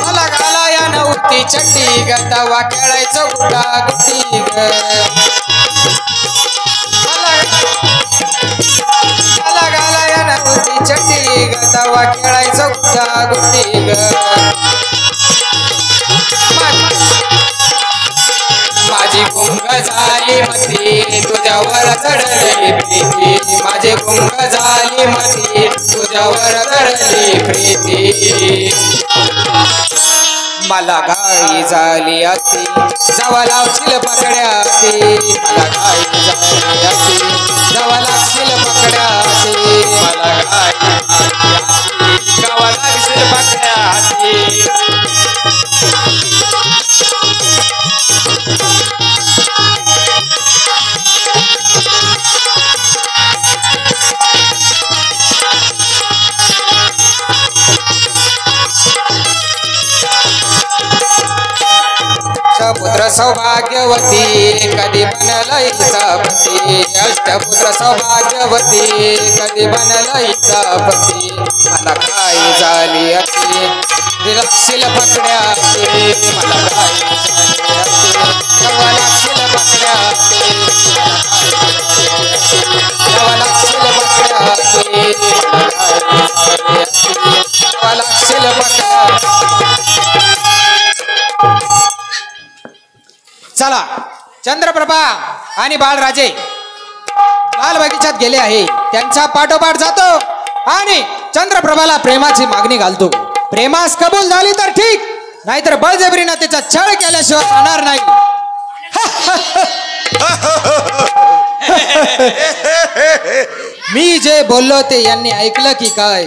मला घाला या नव्हती चड्डी ग तवा खेळायचं गुड्डा गुड्डी ग. मला घाला या नव्हती चड्डी ग तवा खेळायचं गुड्डा गुड्डी ग. माझी गुंग झाली मती तुझ्यावर चढली प्रीती. माझी गुंग झाली मती तुझ्यावर चढली प्रीती. मला घाई झाली अति जवा लावशील पकड्याती. मला घाई झाली अति जवा लागशील पकड्याती. मला घाई झाली अति जवा लागशील पकड्याती. अष्टपुत्र सौभाग्यवती कधी बनल हिचा पती. अष्टपुत्र सौभाग्यवती कधी बनल हिचा पती. मला घाई झाली अति लागशील पकड्याती. मला घाई झाली अति जवा लागशील पकड्याती. जवा लागशील पकड्याती. जवा लागशील पकड्याती. चला चंद्रप्रभा आणि बाळराजे लाल बगीचात गेले आहे. त्यांचा पाठोपाठ जातो आणि चंद्रप्रभाला प्रेमाची मागणी घालतो. प्रेमास कबूल झाली तर ठीक, नाहीतर बळजबरीनं त्याचा छळ केल्याशिवाय राहणार नाही. मी जे बोललो ते यांनी ऐकलं की काय?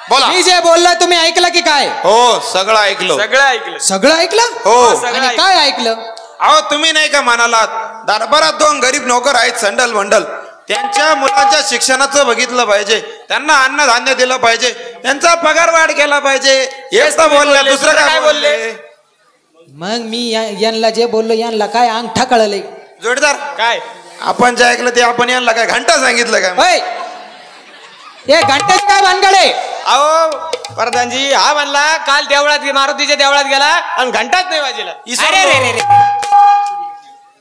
बोला. मी जे बोललो तुम्ही ऐकलं की काय? हो सगळं ऐकलं. सगळं ऐकलं. सगळं ऐकलं? हो. आणि काय ऐकलं? अहो तुम्ही नाही का म्हणालात दरबारात 2 गरीब नोकर आहेत संडल मंडल. त्यांच्या मुलांच्या शिक्षणाचं बघितलं पाहिजे. त्यांना अन्नधान्य दिलं पाहिजे. त्यांचा पगार वाढ केला पाहिजे. हेच तर बोलले. दुसरं काय बोलले? मग मी यांना जे बोललो यांना काय अंगठा कळलंय? जोडीदार काय आपण जे ऐकलं ते आपण यांना काय घंटा सांगितलं काय? होय हे घंटेच काय भानगडे? अहो प्रधानजी हा म्हणला काल देवळात मारुतीच्या देवळात गेला आणि घंटाच नाही वाजला. अरे रे रे रे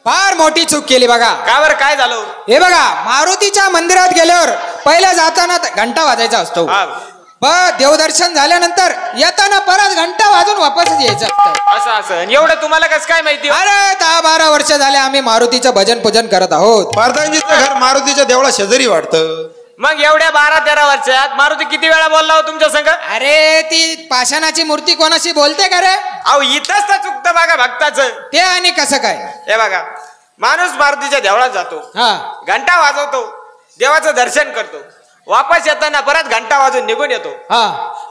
फार मोठी चूक केली बघा. का बरं काय झालं? हे बघा मारुतीच्या मंदिरात गेल्यावर पहिल्या जाताना घंटा वाजायचा असतो. पण देवदर्शन झाल्यानंतर येताना परत घंटा वाजून वापसच यायचं असतं. असं असं एवढं तुम्हाला कसं काय माहिती? अरे 10-12 वर्ष झाले आम्ही मारुतीचं भजन पूजन करत आहोत. प्रधानजीचं घर मारुतीच्या देवळा शेजारी वाटतं. मग एवढ्या 12-13 वर्षात मारुती किती वेळा बोलला हो तुमच्या संग? अरे ती पाषाणाची मूर्ती कोणाशी बोलते का रे? अहो इथंच तर चुकतं बघा भक्ताचं. ते आणि कसं काय? हे बघा माणूस मारुतीच्या देवळात जातो, हा घंटा वाजवतो, देवाचं दर्शन करतो, वापस येताना परत घंटा वाजून निघून येतो. हा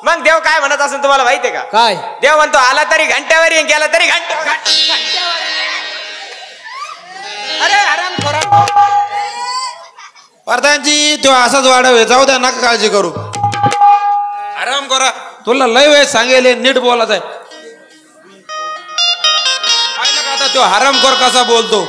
मग देव काय म्हणत असेल तुम्हाला माहितीये का? काय? देव म्हणतो आला तरी घंट्यावर ये, गेला तरी घंट्यावर. अरे आराम करा. प्रधानजी तो असाच वाढव. जाऊ द्या नका काळजी करू. आराम करा. तुला लय वेळ सांगेल नीट बोलायचं आहे. काय नका आता तो हरामखोर कसा बोलतो.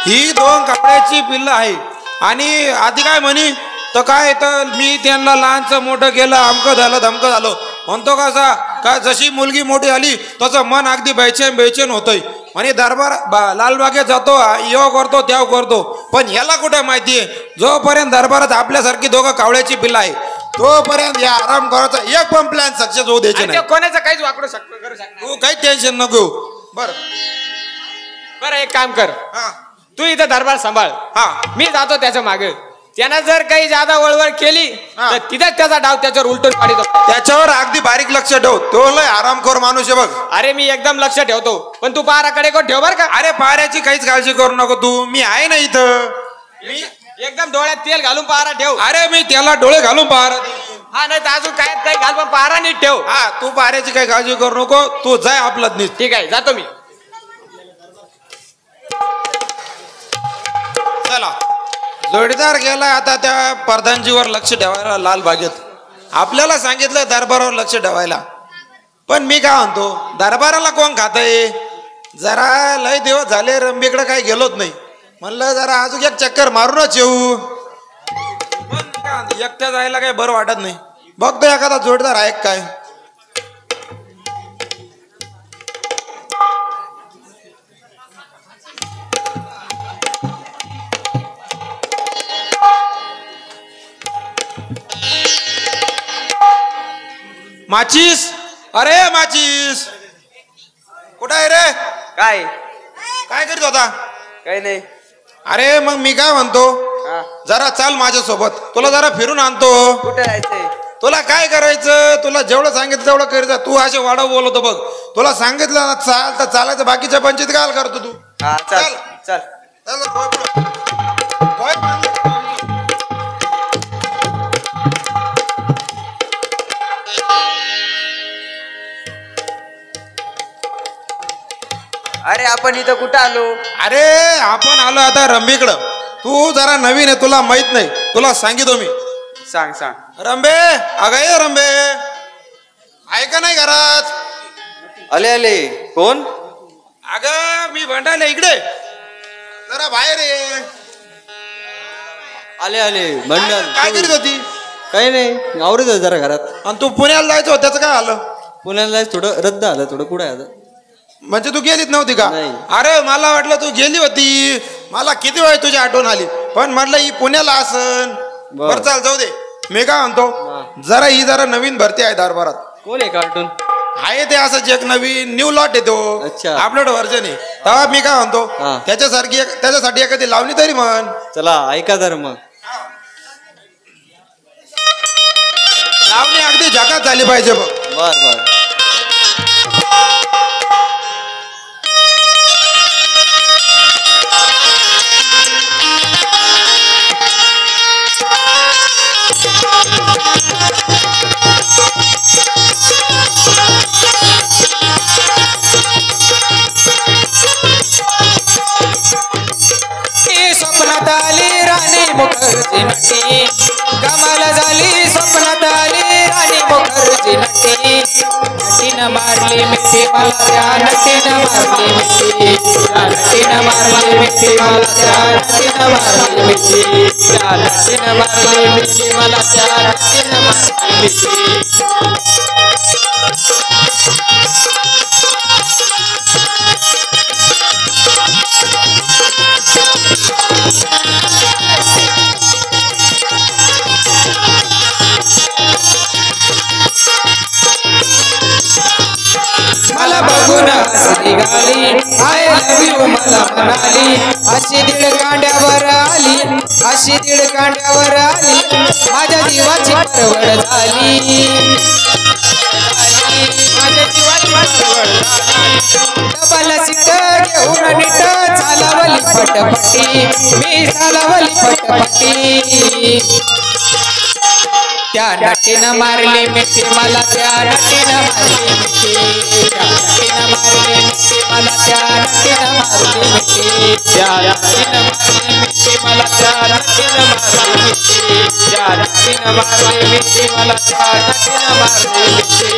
ही 2 कपड्याची पिल्लं आहे आणि आधी काय म्हणी तर काय तर मी त्यांना लहानचं मोठं केलं अमकं झालं धमकं झालं म्हणतो कसा काय. जशी मुलगी मोठी झाली तसं मन अगदी बेचैन होतंय. आणि दरबार लालबागेत जातो यो करतो त्याव करतो. पण ह्याला कुठं माहितीये जोपर्यंत दरबारात आपल्यासारखी 2 कावळ्याची पिल्लं आहे तोपर्यंत या आराम करायचा एक पण प्लॅन सक्सेस होऊ द्यायचे नाही. कोणाचं काहीच वाकडू करू शकणार. तू काही टेन्शन नको. बर बरं एक काम कर, हा तू इथं दरबार सांभाळ. हा मी जातो त्याच्या मागे. त्यानं जर काही जादा वळवळ केली तर तिथेच त्याचा डाव त्याच्यावर उलटून पाडीतो. त्याच्यावर अगदी बारीक लक्ष ठेव. तो लय आरामखोर माणूस आहे बघ. अरे मी एकदम लक्ष ठेवतो पण तू पाराकडे को ठेव बर का. अरे पाऱ्याची काहीच काळजी करू नको तू. मी आहे ना इथं. मी एकदम डोळ्यात तेल घालून पारा ठेव. अरे मी त्याला डोळे घालून पाहर. हा नाही तर अजून काय काही घाल पण पारा नीट ठेव. हा तू पाऱ्याची काही काळजी करू नको. तू जाय आपलं नीट. ठीक आहे जातो मी. चला जोडीदार गेला आता त्या प्रधानजीवर लक्ष ठेवायला लाल बागेत. आपल्याला सांगितलं दरबारावर लक्ष ठेवायला. पण मी काय म्हणतो दरबाराला कोण खातंय. जरा लय दिवस झाले रंबीकडे काही गेलोच नाही. म्हणलं जरा अजून एक चक्कर मारूनच येऊ. पण एकट्या जायला काही बरं वाटत नाही. बघतो एखादा जोडीदार आहे काय. माचीस. अरे माचीस कुठं आहे रे. काय काय करीत होता. काही नाही. अरे मग मी काय म्हणतो जरा चाल माझ्यासोबत. तुला जरा फिरून आणतो. कुठे जायचंय. तुला काय करायचं. तुला जेवढं सांगितलं तेवढं करायचं. तू असे वाढव बोलतो बघ. तुला सांगितलं ना चाल तर चालायचं. बाकीच्या पंचायत काय करतो तू. हा चल चल. चल पोय पुढं. पोय. अरे आपण इथं कुठं आलो. अरे आपण आलो आता रंबीकडं. तू जरा नवीन आहे तुला माहित नाही. तुला सांगितो मी. सांग सांग. रंबे अगं ये रंबे. आहे का नाही घरात. आले आले. कोण. अगं मी भंडाले इकडे जरा बाहेर ये. आले आले मंडळ. काय करीत होती. काही नाही आवरत होतं जरा घरात. आणि तू पुण्याला जायचं त्याचं काय आलं. पुण्याला थोडं रद्द आलं. थोडं पुढे आलं. म्हणजे तू गेलीच नव्हती का. नाही. अरे मला वाटलं तू गेली होती. मला किती वेळ तुझी आठवण आली. पण म्हटलं ही पुण्याला असन. बरं चाल जाऊ दे. मी काय म्हणतो जरा ही जरा नवीन भरती आहे दरबारात. कोण आहे कार्टून. आहे ते असंच एक नवीन न्यू लॉट येतो. अच्छा. अपलोड व्हर्जन आहे. तेव्हा मी काय म्हणतो हा. त्याच्यासाठी एखादी लावणी तरी म्हण. चला ऐका तर मग. लावणी अगदी झकात झाली पाहिजे बघ. बर बर. स्वप्नात आली राणी मुखर्जी नटी. कमाल झाली स्वप्नात आली राणी मुखर्जी नटी. नटीनं मारली मिठी मला त्या नटीनं मारली मिठी. त्या नटीनं मारली मिठी मला त्या नटीनं मारली मिठी. त्या नटीनं मारली मिठी मला त्या नटीनं मारली मिठी. मला बघून हसली गाली. आय लव्ह यू मला म्हणाली. अशी दीड कांड्यावर आली. अशी दीड कांड्यावर आली. माझ्या जीवाची परवड झाली. माझ्या जीवाची परवड झाली. डबल सीट घेऊन नीट चालवली पटपटी. मी चालवली पटपटी. त्या नटीनं मारली मिठी मला त्या नटीनं मारली मिठी. त्या नटीनं मारली मिठी मला त्या नटीनं मारली मिठी. त्या नटीनं मारली मिठी मला त्या नटीनं मारली मिठी. त्या नटीनं मारली मिठी मला त्या नटीनं मारली मिठी.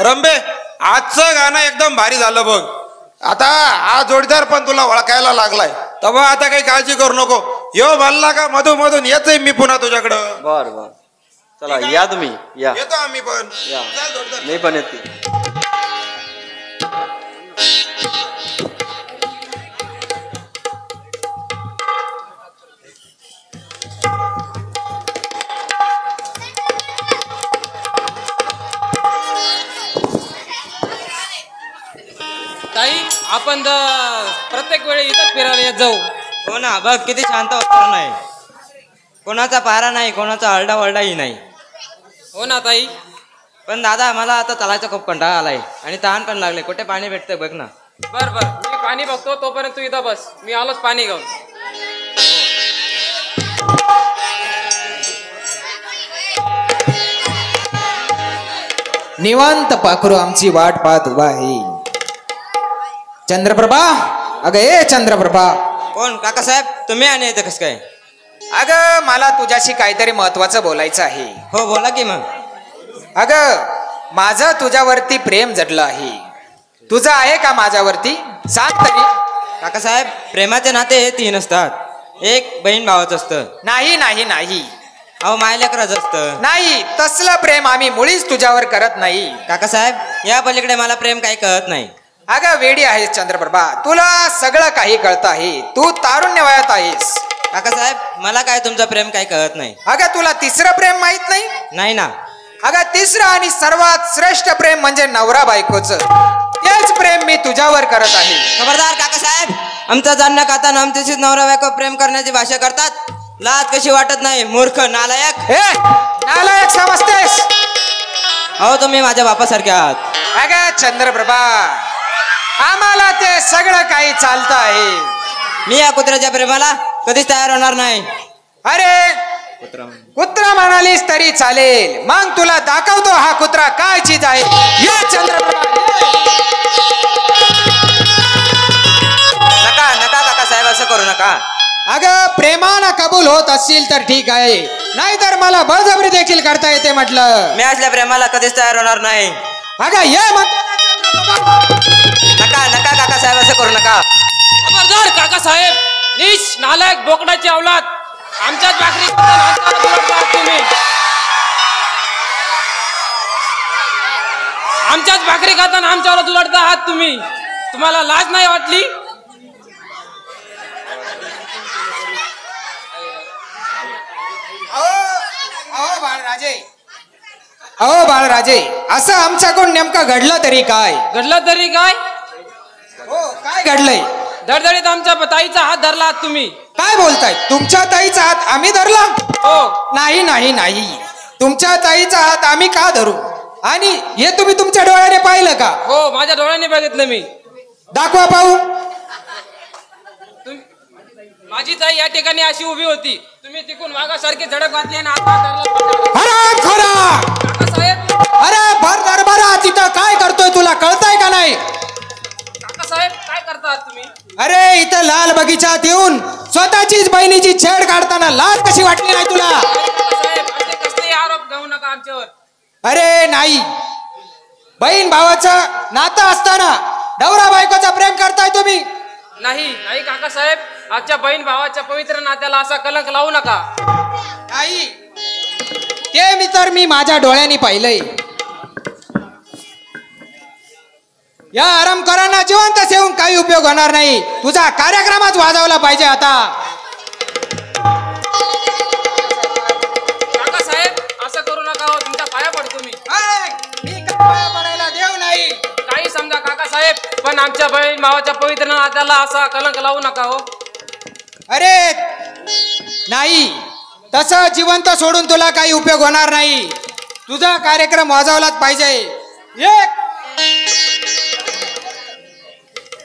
रंबे आजचं गाणं एकदम भारी झालं बघ. आता हा जोडीदार पण तुला ओळखायला लागलाय तेव्हा आता काही काळजी करू नको. यो म्हणला का मधून मधून येतोय मी पुन्हा तुझ्याकडं. बर बर चला या तुम्ही या येतो आम्ही पण. या चल जोडीदार. मी पण येते. ताई आपण प्रत्येक वेळी इथंच फिरायला येत जाऊ. हो ना बघ किती शांत वातावरण आहे. कोणाचा पारा नाही, कोणाचा आरडाओरडाही नाही. हो ना ताई. पण दादा मला आता चालायचा खूप कंटाळा आलाय आणि तहान पण लागले. कुठे पाणी भेटतंय बघ ना. बर बर मी पाणी बघतो, तोपर्यंत तू इथं बस, मी आलोच पाणी घेऊन. निवांत पाखरू आमची वाट पाहत उभा आहे. चंद्रप्रभा, अगं ए चंद्रप्रभा. कोण काकासाहेब तुम्ही आणि इथं कसं काय? अगं मला तुझ्याशी काहीतरी महत्वाचं बोलायचं आहे. हो बोला की मग. अगं माझं तुझ्यावरती प्रेम जडलं आहे. तुझं आहे का माझ्यावरती? सांग तरी. काकासाहेब प्रेमाचे नाते हे 3 असतात. एक बहीण भावाचं असतं. नाही नाही नाही अहो मायलेकराचं असतं. नाही, तसलं प्रेम आम्ही मुळीच तुझ्यावर करत नाही. काकासाहेब या पलीकडे मला प्रेम काही कळत नाही. अगं वेडी आहेस चंद्रप्रभा, तुला सगळं काही कळत आहे. तू तारुण्य वयात आहेस. काकासाहेब मला काय तुमचं प्रेम काही कळत नाही. अगं तुला तिसरं प्रेम माहित नाही? नाही ना. अगं तिसरं आणि सर्वात श्रेष्ठ प्रेम म्हणजे नवरा बायकोचं. तेच प्रेम मी तुझ्यावर करत आहे. खबरदार काकासाहेब, आमचं जाणणं खाता आमच्याशीच नवरा बायको प्रेम करण्याची भाषा करतात. लाज कशी वाटत नाही, मूर्ख नालायक. हे नालायक समजतेस? अहो तुम्ही माझ्या बापासारखे आहात. अगं चंद्रप्रभा, आम्हाला ते सगळं काही चालतं आहे. मी या कुत्र्याच्या प्रेमाला कधीच तयार होणार नाही. अरे कुत्रा म्हणालीस तरी चालेल. मग तुला दाखवतो हा कुत्रा काय चीज आहे. ये चंद्रप्रभा. नका नका काकासाहेब असं करू नका. अगं प्रेमानं कबूल होत असतील तर ठीक आहे, नाहीतर मला बळजबरी देखील करता येते म्हटलं. मी असल्या प्रेमाला कधीच तयार होणार नाही. अगं ये नका नका काकासाहेब असं करू नका. खबरदार काकासाहेब, नीच नालायक बोकडाची अवलाद. आमच्याच भाकरी तुम्ही, आमच्याच भाकरी खाताना आमच्यावर उलटता आहात तुम्ही. तुम्हाला लाज नाही वाटली? अहो बाळराजे, असं आमच्याकडून नेमकं घडलं तरी काय? घडलं तरी काय? हो काय घडलंय? धडधडीत आमच्या ताईचा हात धरला आहात तुम्ही. काय बोलताय? तुमच्या ताईचा हात आम्ही धरला? हो. नाही नाही नाही, तुमच्या ताईचा हात आम्ही का धरू? आणि हे तुम्ही तुमच्या डोळ्याने पाहिलं का? हो माझ्या डोळ्याने बघितलं मी. दाखवा पाहू. माझी ताई या ठिकाणी अशी उभी होती, तुम्ही तिकून वाघासारखे धडक घातली आणि हात काकासाहेब. अरे भर दरबारा तिथं काय करतोय तुला कळतंय का नाही? काकासाहेब काय करतात तुम्ही? अरे इथं लाल बगीचात येऊन स्वतःचीच बहिणीची छेड काढताना लाज कशी वाटली नाही तुला? काकासाहेब असे कसलेही आरोप घेऊ नका आमच्यावर. अरे नाही, बहीण भावाचं नातं असताना नवरा बायकोचा प्रेम करताय तुम्ही? नाही नाही काकासाहेब, आजच्या बहीण भावाच्या पवित्र नात्याला असा कलंक लावू नका. नाही, ते मी माझ्या डोळ्यांनी पाहिलंय. या आरामखोरांना जिवंत ठेवून काही उपयोग होणार नाही. तुझा कार्यक्रमच वाजवला पाहिजे आता. काकासाहेब असं करू नका हो, तुमच्या पाया पडतो मी. मी काय पाया पडायला देव नाही. काही समजा काकासाहेब, पण आमच्या बहीण भावाच्या पवित्र नात्याला असा कलंक लावू नका हो. अरे नाही, तसं जिवंत सोडून तुला काही उपयोग होणार नाही. तुझा कार्यक्रम वाजवलाच पाहिजे. एक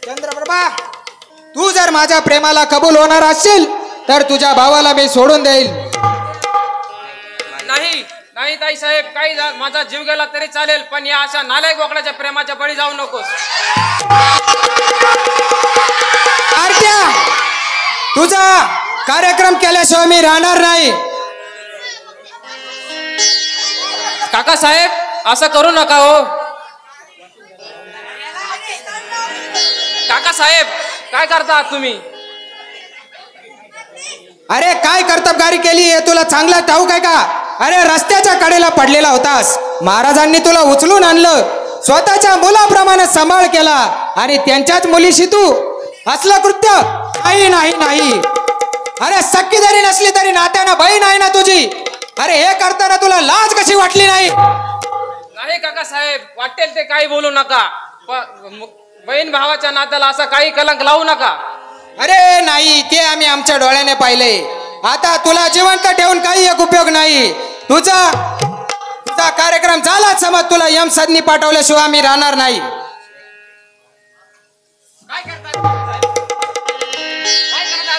चंद्रप्रभा, तू जर माझ्या प्रेमाला कबूल होणार असशील तर तुझ्या भावाला मी सोडून देईल. नाही नाही ताई साहेब, काही माझा जीव गेला तरी चालेल, पण या अशा नालायक बोकडाच्या प्रेमाच्या बळी जाऊ नकोस. आरत्या, तुझा कार्यक्रम केल्याशिवाय मी राहणार नाही. काकासाहेब असं करू नका हो. काका साहेब काय करता तुम्ही? अरे काय कर्तबगारी केली हे तुला चांगलं ठाऊक आहे का? अरे रस्त्याच्या कडेला पडलेला होतास, महाराजांनी तुला उचलून आणलं, स्वतःच्या मुलाप्रमाणे सांभाळ केला आणि त्यांच्याच मुलीशी तू असलं कृत्य? नाही नाही नाही. अरे सख्खी जरी नसली तरी नात्यानं बहीण आहे ना तुझी. अरे हे करताना तुला लाज कशी वाटली नाही? नाही काका साहेब, वाटेल ते काही बोलू नका. बहीण भावाच्या नात्याला असा काही कलंक लावू नका. अरे नाही, ते आम्ही आमच्या डोळ्याने पाहिले. आता तुला जिवंत ठेवून काही एक उपयोग नाही. तुझा कार्यक्रम झालाच समज. तुला यम सदनी पाठवल्याशिवाय आम्ही राहणार नाही. काय करतात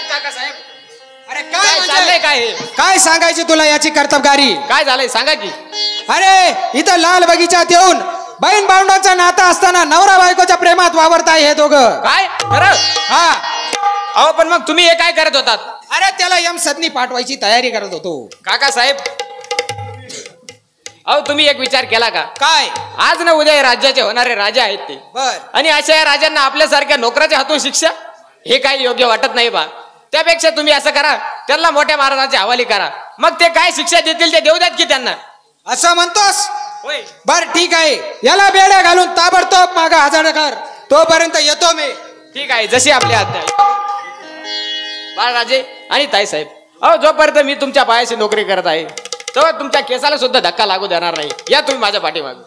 काका साहेब? अरे काय चाललंय काय हे? काय सांगायची तुला याची कर्तबगारी? काय झालंय सांगा की. अरे इथं लाल बगीचात येऊन बहीण भावंडांचा नाता असताना नवरा बायकोच्या प्रेमात वावरताय हे दोघं. काय खरं? हा. अहो पण मग तुम्ही हे काय करत होतात? अरे त्याला यम सदनी पाठवायची तयारी करत होतो. काका साहेब, अहो तुम्ही एक विचार केला का? काय? आज ना उद्या राज्याचे होणारे राजा आहेत ते, बर. आणि अशा या राजांना आपल्यासारख्या नोकराच्या हातून शिक्षा, हे काही योग्य वाटत नाही बा. त्यापेक्षा तुम्ही असं करा, त्यांना मोठ्या महाराजांच्या हवाली करा. मग ते काय शिक्षा देतील ते देऊ द्यात की त्यांना. असं म्हणतोस? होय. बर ठीक आहे, याला बेड्या घालून ताबडतोब मागा हजर कर. तोपर्यंत येतो मी. ठीक आहे, जशी आपली आज्ञा आहे. बाळराजे आणि ताईसाहेब, अहो जोपर्यंत मी तुमच्या पायाशी नोकरी करत आहे तेव्हा तुमच्या केसाला सुद्धा धक्का लागू देणार नाही. या तुम्ही माझ्या पाठीमागे.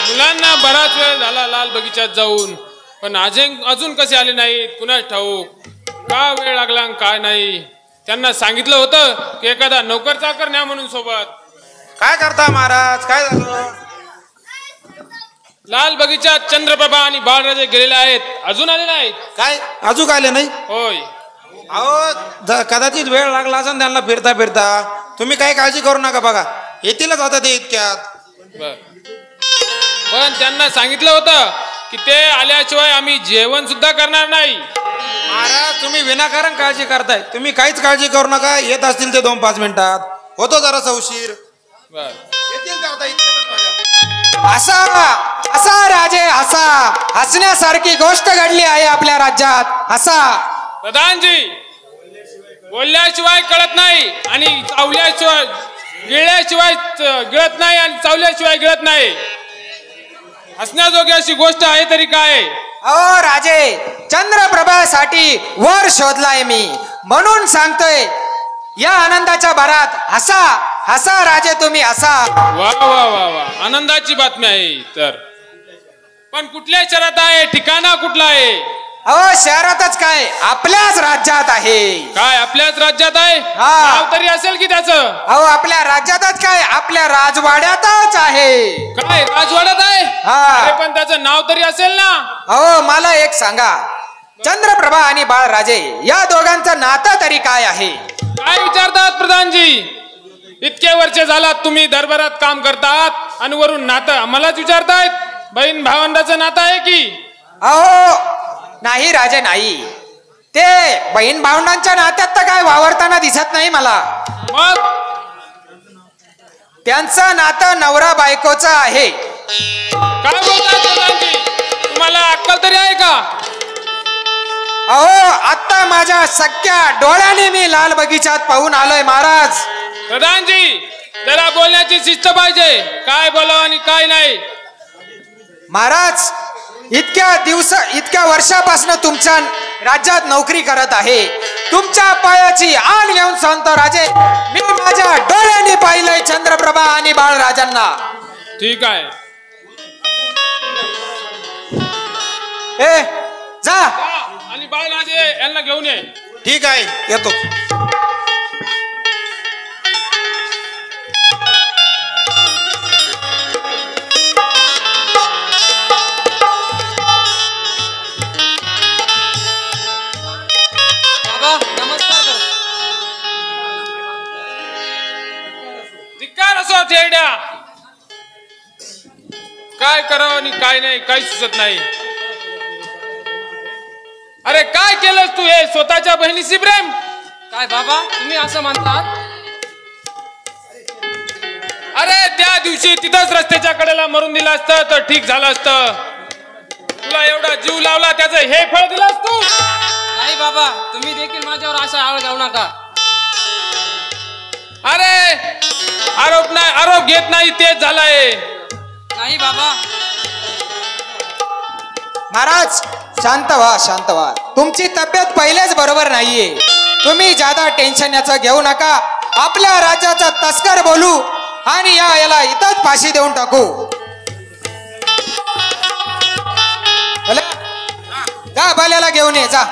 मुलांना बराच वेळ झाला लाल बगीचात जाऊन, पण अजून कसे आले नाहीत कुणाच ठाऊक. का वेळ लागला काय नाही. त्यांना सांगितलं होतं की एखादा नोकर चाकर न्या म्हणून सोबत. काय करता महाराज? काय झालं? लाल बगीचात चंद्रप्रभा आणि बाळराजे गेलेले आहेत, अजून आले नाहीत. काय अजून आले नाही? होय. अहो कदाचित वेळ लागला असेल त्यांना फिरता फिरता. तुम्ही काही काळजी करू नका, बघा येतीलच आता ते इतक्यात. बर. पण त्यांना सांगितलं होतं की ते आल्याशिवाय आम्ही जेवण सुद्धा करणार नाही. महाराज तुम्ही विनाकारण काळजी करताय. तुम्ही काहीच काळजी करू नका, येत असतील ते 2-5 मिनिटात. होतो जरासा उशीर. बर. येतील ते आता इतक्यातच बघा. असा राजे असा. हसण्यासारखी गोष्ट घडली आहे आपल्या राज्यात. असा प्रधानजी, बोलल्याशिवाय कळत नाही आणि चावल्याशिवाय गिळल्याशिवाय गिळत नाही आणि चावल्याशिवाय गिळत नाही. हसण्याजोगी अशी गोष्ट आहे तरी काय? अहो राजे, चंद्रप्रभासाठी वर शोधलाय मी, म्हणून सांगतोय. या आनंदाच्या भरात हसा हसा राजे, तुम्ही हसा. वा वा वा वा, आनंदाची बातमी आहे तर. पण कुठल्या शहरात आहे? ठिकाणा कुठला आहे? अहो शहरातच काय, आपल्याच राज्यात आहे. काय आपल्याच राज्यात आहे? हा. नाव तरी असेल की त्याचं? अहो आपल्या राज्यातच काय, आपल्या राजवाड्यातच आहे. काय राजवाड्यात आहे? हा. अरे पण त्याचं नाव तरी असेल ना. अहो मला एक सांगा, चंद्रप्रभा आणि बाळराजे या दोघांचं नातं तरी काय आहे? काय विचारतात प्रधानजी? इतके वर्ष झालात तुम्ही दरबारात काम करतात आणि वरून नातं आम्हालाच विचारतायत? बहीण भावंडाचं नातं आहे की? अहो नाही राजे नाही, ते बहीण भावंडांच्या नात्यात तर काय वावरताना दिसत नाही मला. मग त्यांचं नातं नवरा बायकोचं आहे. काय बोलतात प्रधानजी? तुम्हाला अक्कल तरी आहे का? अहो आता माझ्या सख्या डोळ्याने मी लाल बगीचात पाहून आलोय महाराज. प्रधानजी, जरा बोलण्याची शिस्त पाहिजे. काय बोलावं आणि काय नाही. महाराज, इतक्या वर्षापासून तुमच्या राज्यात नोकरी करत आहे. तुमच्या पायाची आण घेऊन सांगतो राजे, मी माझ्या डोळ्याने पाहिलंय चंद्रप्रभा आणि बाळराजांना. ठीक आहे. ए जा आणि बाळराजे यांना घेऊन ये. ठीक आहे, येतो. बाबा नमस्कार करो. धिक्कार असो थेरड्या. काय करावं आणि काय नाही काही सुचत नाही. अरे काय केलंस तू हे स्वतःच्या बहिणीशी प्रेम? काय बाबा तुम्ही असं म्हणतात? अरे त्या दिवशी तिथंच रस्त्याच्या कडेला मरून दिलं असतं तर ठीक झालं असतं. तुला एवढा जीव लावला त्याचं हे फळ दिलास तू? नाही बाबा तुम्ही देखील माझ्यावर असा आळ जाऊ नका. अरे आरोप घेत नाही तेच झालंय. नाही बाबा. महाराज शांत व्हा. तुमची तब्येत पहिलेच बरोबर नाहीये. तुम्ही ज्यादा टेन्शन याचं घेऊ नका. आपल्या राज्याचा तस्कर बोलू आणि याला इथंच फाशी देऊन टाकू. जा बाल्याला घेऊन ये जा.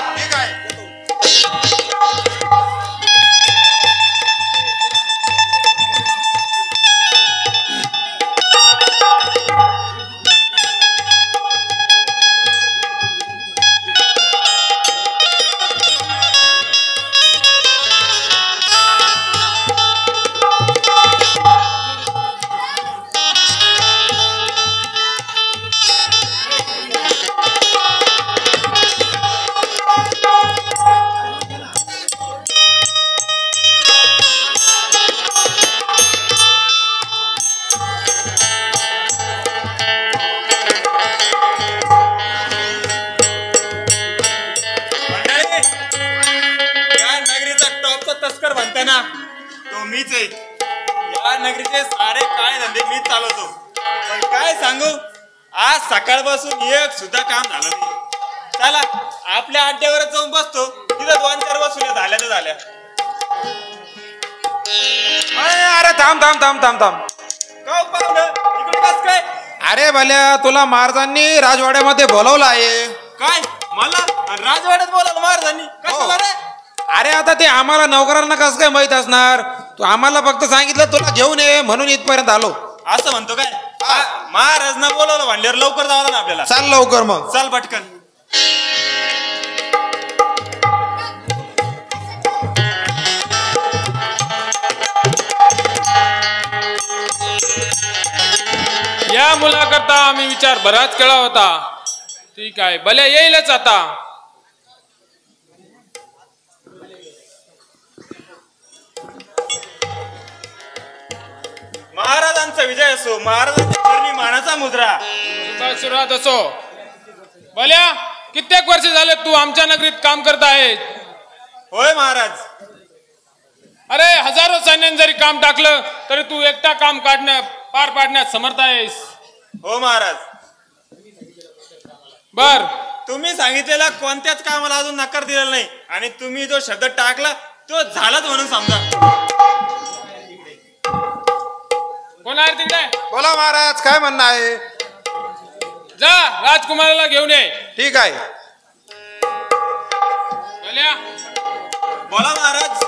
तो मीच आहे. या नगरीचे सारे काळे धंदे मीच चालवतो. पण काय सांगू आज सकाळपासून एक सुद्धा काम झालं नाही. चला आपल्या अड्ड्यावरच जाऊन बसतो. तिथं 2-4 वसुल्या झाल्या तर झाल्या. अरे थांब का पाहुणं इकडे कस काय? अरे भल्या तुला महाराजांनी राजवाड्यामध्ये बोलवलं आहे. काय मला राजवाड्यात बोलावलं महाराजांनी? कशाला रे? अरे आता ते आम्हाला नोकरांना कसं काय माहित असणार. तू आम्हाला फक्त सांगितलं तुला घेऊन ये म्हणून इथपर्यंत आलो. असं म्हणतो काय? महाराजना बोलावलं म्हणल्यावर लवकर जावं ना आपल्याला. चाल लवकर मग. चल पटकन. या मुलाकरता आम्ही विचार बराच केला होता. ठीक आहे भले येईलच आता. महाराजांचा विजय असो. महाराजांच्या चरणी मानाचा मुद्रा. सुरुवात असो. भल्या कित्येक वर्ष झाले तू आमच्या नगरीत काम करत आहेस? होय महाराज. अरे हजारो सैन्याने जरी काम टाकलं तरी तू एकटा काम पार पाडण्यात समर्थ आहेस. हो महाराज. बर तुम्ही सांगितलेल्या कोणत्याच कामाला अजून नकार दिलेला नाही आणि तुम्ही जो शब्द टाकला तो झालाच म्हणून समजा. कोण आहे तिकडे? बोला महाराज काय म्हणणं आहे? जा राजकुमाराला घेऊन ये. ठीक आहे. भल्या बोला महाराज.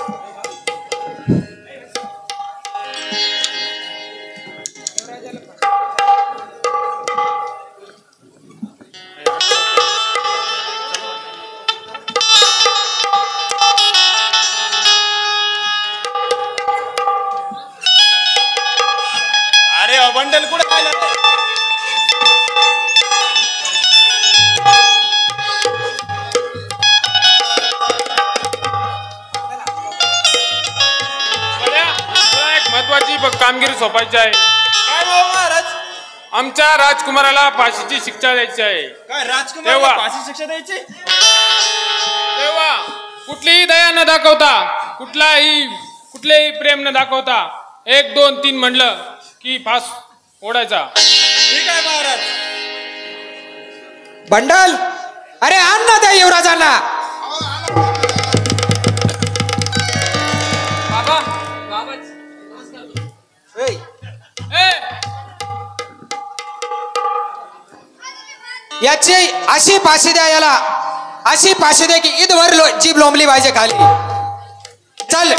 अरे बंडल कुठे पाहिलं? महत्वाची कामगिरी सोपायची आहे. काय भाऊ महाराज? आमच्या राजकुमाराला फाशीची शिक्षा द्यायची आहे. काय राजकुमाराला फाशी शिक्षा द्यायची? तेव्हा कुठलीही दया न दाखवता कुठलेही प्रेम न दाखवता 1, 2, 3 म्हणलं की फास ओढायचा. ठीक आहे महाराज. बंडल अरे आण ना त्या युवराजांना. बाबा याची अशी फाशी द्या. याला अशी फाशी द्या की ईदभर जीभ लोंबली पाहिजे खाली. चल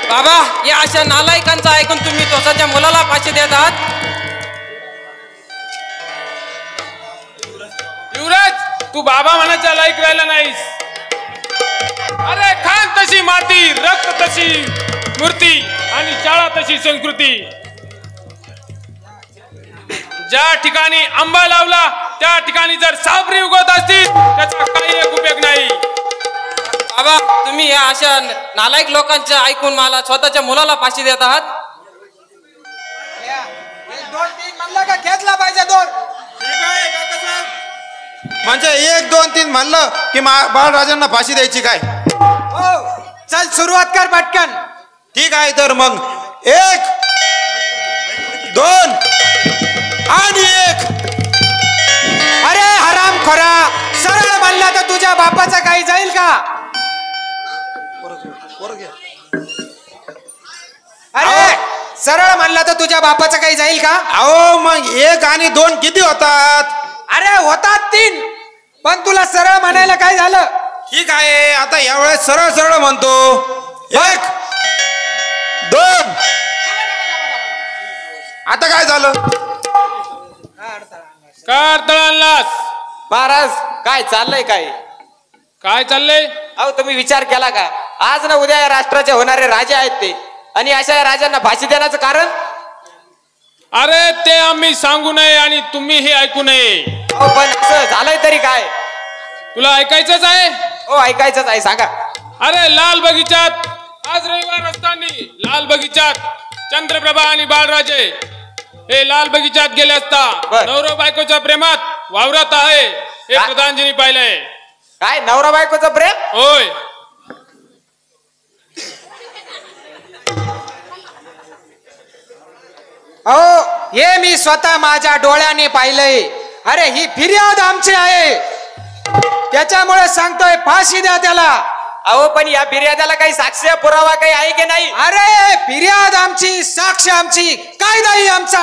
बाबा या अशा नालायकांचं ऐकून तुम्ही स्वतःच्या मुलाला फाशी देत आहात. युवराज तू बाबा म्हणायच्या लायक राहिला नाहीस. अरे खान तशी माती, रक्त तशी मूर्ती आणि शाळा तशी संस्कृती. ज्या ठिकाणी आंबा लावला त्या ठिकाणी जर सावरी उगवत असतील त्याचा काही एक उपयोग नाही. बाबा, तुम्ही या अशा नालायक लोकांच्या ऐकून मला स्वतःच्या मुलाला फाशी देत आहात. 1-2-3 म्हणलं का घेतला पाहिजे 2. ठीक आहे काकासाहेब. म्हणजे 1, 2, 3 म्हणलं की बाळराजांना फाशी द्यायची काय? हो, चल सुरुवात कर पटकन. ठीक आहे तर मग 1, 2 आणि 1. अरे हराम खोरा, सरळ म्हणला तर तुझ्या बापाचं काही जाईल का? अरे सरळ म्हणला तर तुझ्या बापाचं काही जाईल का? अहो मग 1 आणि 2 किती होतात? अरे होतात 3, पण तुला सरळ म्हणायला काय झालं? ठीक आहे, आता यावेळेस सरळ सरळ म्हणतो. 1, 2. आता काय झालं? का अडथळा आणलास? महाराज काय चाललंय काय? काय चाललंय? अहो तुम्ही विचार केला का? आज ना उद्या या राष्ट्राचे होणारे राजे आहेत ते, आणि अशा या राजांना फाशी देण्याचं कारण? अरे ते आम्ही सांगू नये आणि तुम्ही हे ऐकू नये. अहो पण असं झालंय तरी काय? तुला ऐकायचंच आहे? हो ऐकायचंच आहे, सांगा. अरे लाल बगीचात आज रविवार असताना लाल बगीचात चंद्रप्रभा आणि बाळराजे हे लाल बगीचात गेले असता बर. नवरा बायकोच्या प्रेमात वावरत आहे हे काय? प्रधानजींनी पाहिलंय. काय नवरा बायकोचं प्रेम? होय. अहो हे मी स्वतः माझ्या डोळ्याने पाहिलंय. अरे ही फिर्याद आमची आहे, त्याच्यामुळे सांगतोय फाशी द्या त्याला. अहो पण या फिर्यादाला काही साक्ष पुरावा काही आहे की नाही? अरे फिर्याद आमची, साक्ष आमची, कायदाही आमचा,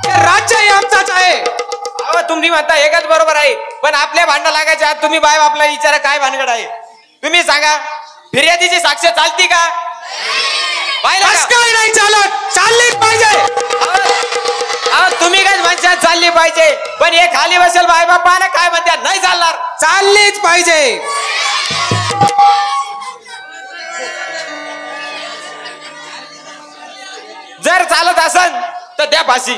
हे राज्यही आमचाच आहे. अहो तुम्ही म्हणता एकच बरोबर आहे, पण आपल्या भांडण लागायच्या आत तुम्ही बाय आपला विचारा काय भानगड आहे? तुम्ही सांगा, फिर्यादीची साक्ष चालती का? पाहिलं बस का? काय नाही चालत, चाललीच पाहिजे. अहो तुम्ही काय म्हणता चालली पाहिजे, पण हे खाली बसेल बाय बाप्पा ना काय म्हणतात नाही चालणार. चाललीच पाहिजे. जर चालत असन तर द्या फाशी,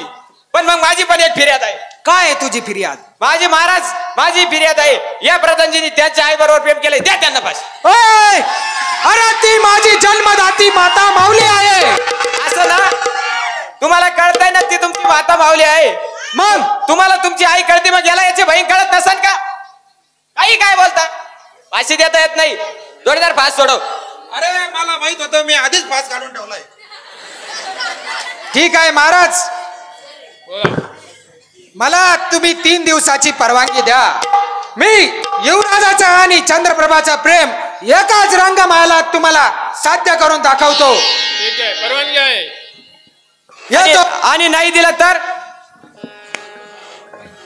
पण मग माझी पण एक फिर्याद आहे. काय आहे तुझी फिर्याद? माझी महाराज माझी फिर्याद आहे, या प्रधानजींनी त्यांच्या आई बरोबर प्रेम केले, द्या त्यांना फाशी. ओय! अरे ती माझी जन्मदाती माता माऊली आहे. असं ना, तुम्हाला कळतंय ना ती तुमची माता माऊली आहे, मग तुम्हाला तुमची आई कळते, मग याला याची बहीण कळत नसेल का? काही काय बोलता? फाशी देता येत नाही, जोडीदार फास सोडव. अरे मला माहित होतं, मी आधीच फास काढून ठेवलाय. ठीक आहे महाराज, मला तुम्ही 3 दिवसाची परवानगी द्या. मी युवराजाचं आणि चंद्रप्रभाचं प्रेम एकाच रंगमहालात तुम्हाला साध्य करून दाखवतो. ठीक आहे, परवानगी आहे. येतो. आणि नाही दिला तर?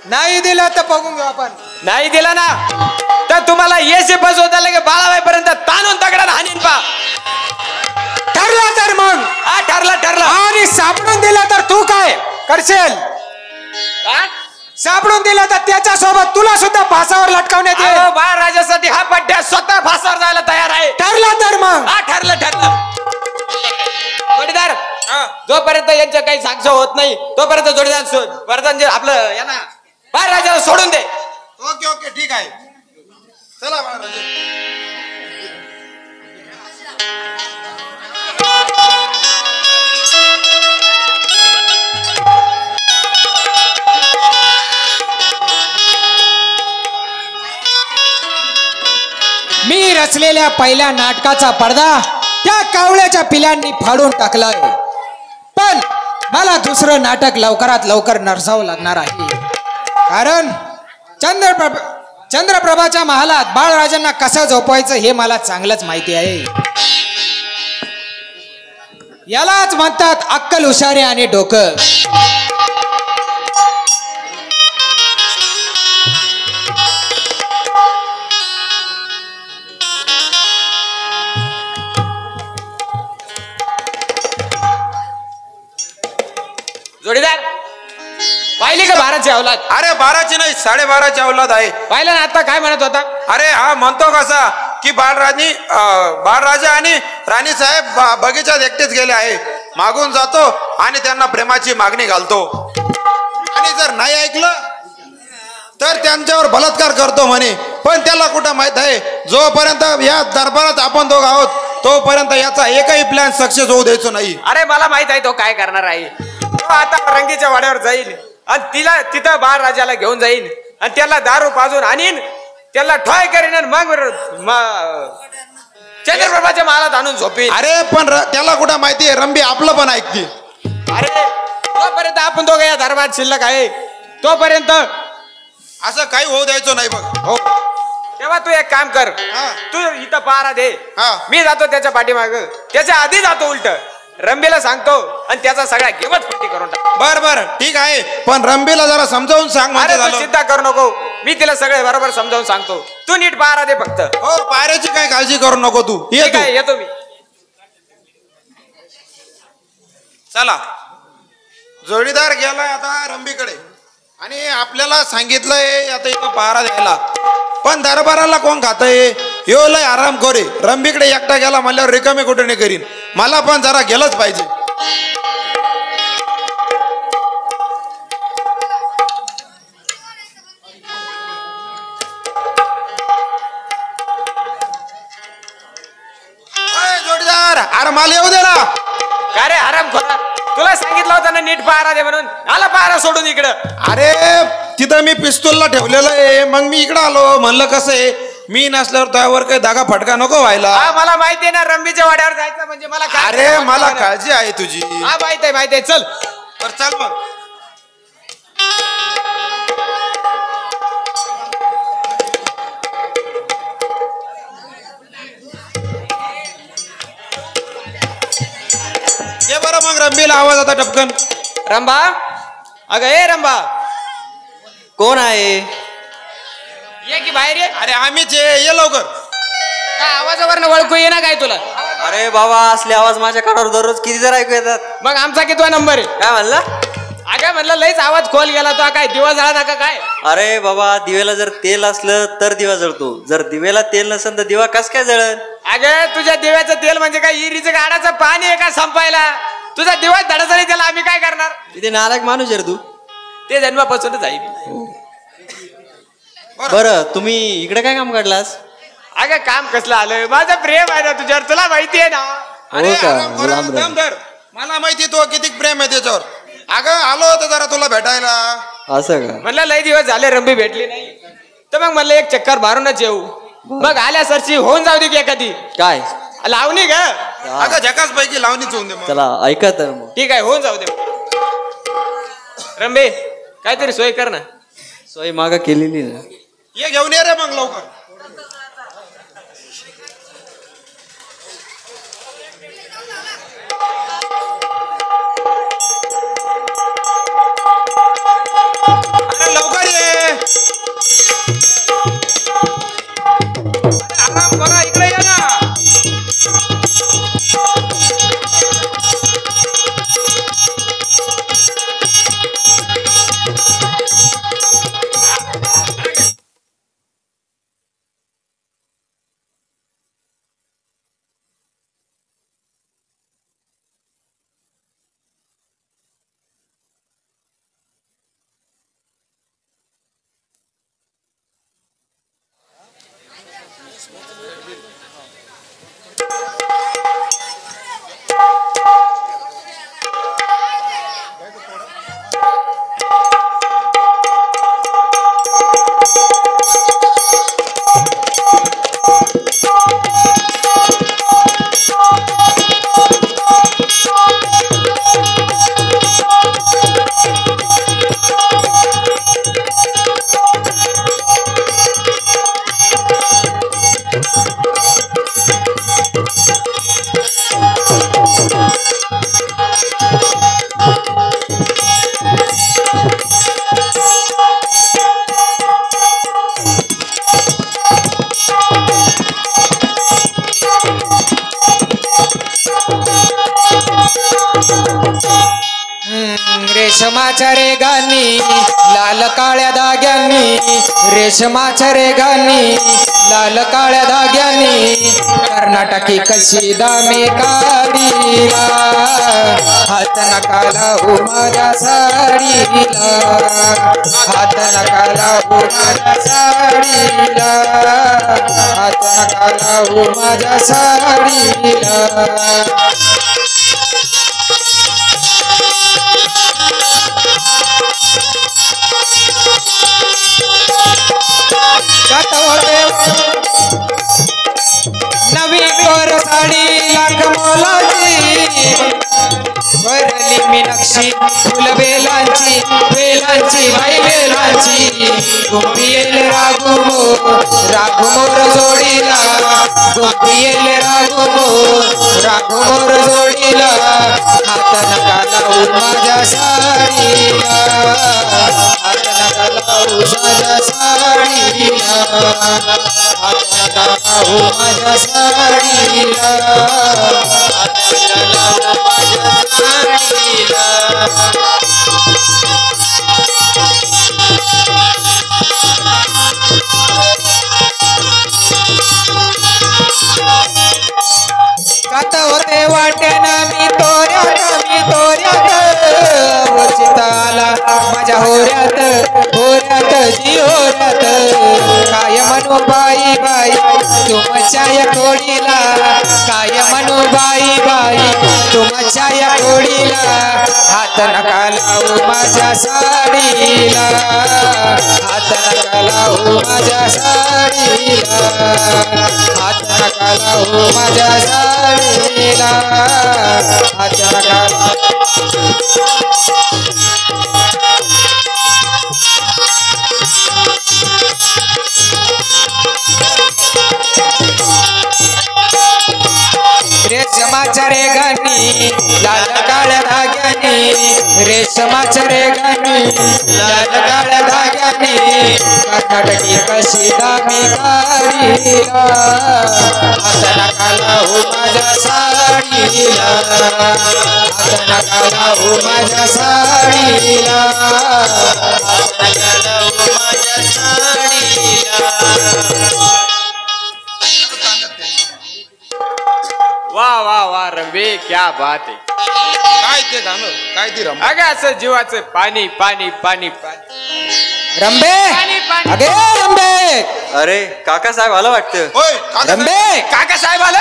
नाही दिलं तर बघून घेऊ आपण. नाही दिला ना तर तुम्हाला येसे बसवता लगे बाळाबाईपर्यंत ताणून तगडात हानीन पा. ठरला तर मग? हा ठरला ठरला. आणि सापडून दिला तर तू काय करशील? सापडून दिला तर त्याच्या सोबत तुला सुद्धा फासावर लटकवण्यात येईल. बाळराजासाठी हा पड्ड्या स्वतः फासावर जायला तयार आहे. ठरला तर मग? हा ठरलं ठरलं. जोडीदार जोपर्यंत यांच्या काही साक्ष होत नाही तोपर्यंत जोडीदार प्रधानजी आपलं यांना बाळराजाला सोडून दे. ओके ओके ठीक आहे, चला बाळराजे. मी रचलेल्या पहिल्या नाटकाचा पडदा त्या कावळ्याच्या पिलांनी फाडून टाकलाय, पण मला दुसरं नाटक लवकरात लवकर नरसावं लागणार आहे. कारण चंद्रप्रभाच्या महालात बाळराजांना कसं झोपवायचं हे मला चांगलंच माहिती आहे. यालाच म्हणतात अक्कल, हुशारी आणि डोकं. जोडीदार पाहिली का भारत औलाद. अरे 12ची नाही 12.5ची औलाद आहे. पाहिलं ना आता काय म्हणत होता. अरे हा म्हणतो कसा की बाळराजा आणि राणी साहेब बगीचात एकटेच गेले आहे. मागून जातो आणि त्यांना प्रेमाची मागणी घालतो आणि जर नाही ऐकलं तर त्यांच्यावर बलात्कार करतो म्हणे. पण त्याला कुठं माहित आहे जोपर्यंत या दरबारात आपण दोघ आहोत तोपर्यंत याचा एकही प्लॅन सक्सेस होऊ द्यायचो नाही. अरे मला माहित आहे तो काय करणार आहे. तो आता रंगीच्या वाड्यावर जाईल आणि तिला तिथं बाळराजाला घेऊन जाईन आणि त्याला दारू पाजून आणीन, त्याला ठॉय करीन आणि मग चंद्रप्रभाच्या मालात आणून झोपीन. अरे पण त्याला कुठं माहिती आहे रंबी आपलं पण ऐकते. अरे तोपर्यंत आपण दोघं या दरबारात शिल्लक आहे तोपर्यंत असं काही होऊ द्यायचो नाही बघ. हो तेव्हा तू एक काम कर. तू इथं पहारा दे. मी जातो त्याच्या पाठीमाग, त्याच्या आधी जातो उलट रंबीला सांगतो आणि त्याचा सगळा गेमच पट्टी करून टाक. बर ठीक आहे पण रंबीला जरा समजावून सांग. अरे तू चिंता करू नको, मी तिला सगळे बरोबर समजावून सांगतो. तू नीट पहारा दे फक्त. हो पायऱ्याची काय काळजी करू नको तू. ठीक आहे येतो मी. चला जोडीदार गेलाय आता रंबीकडे आणि आपल्याला सांगितलंय आता इथं पहारा द्यायला. पण दरबाराला कोण खातंय ह्यो लय आराम करे. रंबीकडे एकटा गेला म्हणल्यावर रिकामी कुठे नाही करीन. मला पण जरा गेलंच पाहिजे. जोडीदार अरे मला येऊ दे ना. काय रे आराम खोला, तुला सांगितलं होतं ना नीट पहारा दे म्हणून. आला पहारा सोडून इकडं. अरे तिथं मी पिस्तूलला ठेवलेलं आहे मग मी इकडं आलो. म्हणलं कसं आहे मी नसल्यावर त्यावर काही धागा फटका नको व्हायला. मला माहिती आहे ना रंबीच्या वाड्यावर जायचं म्हणजे मला अरे मला काळजी आहे तुझी. हा माहिती आहे चल. तर चल मग. ये बरं मग रंबीला आवाज आता टपकन. रंबा अगं ए रंबा कोण आहे? ये की बाहेर ये. अरे आम्हीच ये लवकर. काय आवाजावर ओळखू ये ना काय तुला. अरे बाबा असले आवाज माझ्या कानावर दररोज किती जर ऐकू येतात. मग आमचा कितवा नंबर आहे. काय म्हणला? अगं म्हणलं लयच आवाज खोल गेला तो. काय दिवा जळा नका काय. अरे बाबा दिवेला जर तेल असलं तर दिवा जळतो, जर दिवेला तेल नसेल तर दिवा कस काय जळल? अगं तुझ्या दिव्याचं तेल म्हणजे काय इरीचं गाडाचं पाणी आहे का संपायला. तुझा दिवा धडधडी त्याला आम्ही काय करणार. तिथे नालायक माणूस आहे तू. ते जन्मापासूनच आहे. बरं तुम्ही इकडे काय काम काढलास? अगं काम कसलं आलं, माझं प्रेम आहे ना तुझ्यावर, तुला माहिती आहे ना. अरे हो का? आराम कर, गुलाम रे. दम धर. मला माहिती तो किती प्रेम आहे त्याच्यावर. अगं आलो होतो जरा तुला भेटायला. असं का? म्हणलं लय दिवस झाले रंबी भेटली नाही तर मग म्हणलं एक चक्कर मारूनच येऊ. मग आल्या सरची होऊन जाऊ दे की एखादी काय लावणी ग. अगं झकास पैकी लावणीच होऊन दे मग. चला ऐका तर मग. ठीक आहे होऊन जाऊ दे. रंबे काहीतरी सोय कर ना. सोय मागा केलेली ना. ये घेऊन ये रे मग लवकर. अरे लवकर ये. आराम करा इकडे ये ना. रेशमाच्या रेगांनी लाल काळ्या धाग्यांनी रेशमाच्या रेगांनी लाल काळ्या धाग्यांनी कर्नाटकी कशी दामे काढीला हात नका लावू माझ्या साडीला हात नका लावू माझ्या साडीला हात नका लावू माझ्या साडीला नवी गोर साडी लाख मोलाची भरली मी नक्षी फुल बेलांची बेलांची बाई बेलांची गुंपी येल राघुमोर जोडीला गुंपी येल राघुमोर जोडीला हात नका लावू माझ्या साडीला हात नका लावू माझ्या साडीला हात नका लावू माझ्या साडीला हात नका लावू माझ्या साडीला जात होते वाटेना मी तोऱ्यात वचिताला माझ्या होऱ्यात जी होऱ्यात काय म्हणू बाई बाई तुमच्या या कोडीला काय म्हणू बाई बाई तुमच्या या कोडीला हात नका लावू माझ्या साडीला हात नका लावू माझ्या साडीला हात नका लावू माझ्या साडीला हात नका रेशमाच्या रेगांनी लाल काळ्या धाग्यांनी रेशमाच्या रेगांनी लाल काळ्या धाग्यांनी कर्नाटकी कशी दामी काढीला हात नका लावू माझ्या साडीला हात नका लावू माझ्या साडीला हात नका लावू माझ्या साडीला वा वा वा रंबे क्या बात आहे काय ते गाणं काय ती रंबा अगं असं जीवाचं पाणी पाणी पाणी पाणी रंबे अगे रंबे अरे काका साहेब आलं वाटतं. होय काका रंबे काका साहेब आलं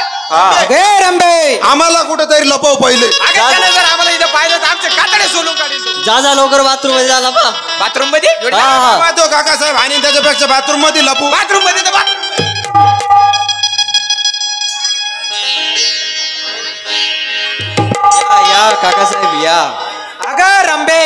अगे रंबे आम्हाला कुठेतरी लपव पहिले अगं त्यानं जर आम्हाला इथं पाहिलं तर आमचे कातडे सोलून काढायचे जा लवकर बाथरूम मध्ये झाला बा. बाथरूम मध्ये तो काका साहेब आणि त्याच्यापेक्षा बाथरूम मध्ये लपू बाथरूम मध्ये तर या काका साहेब या. अगं रंबे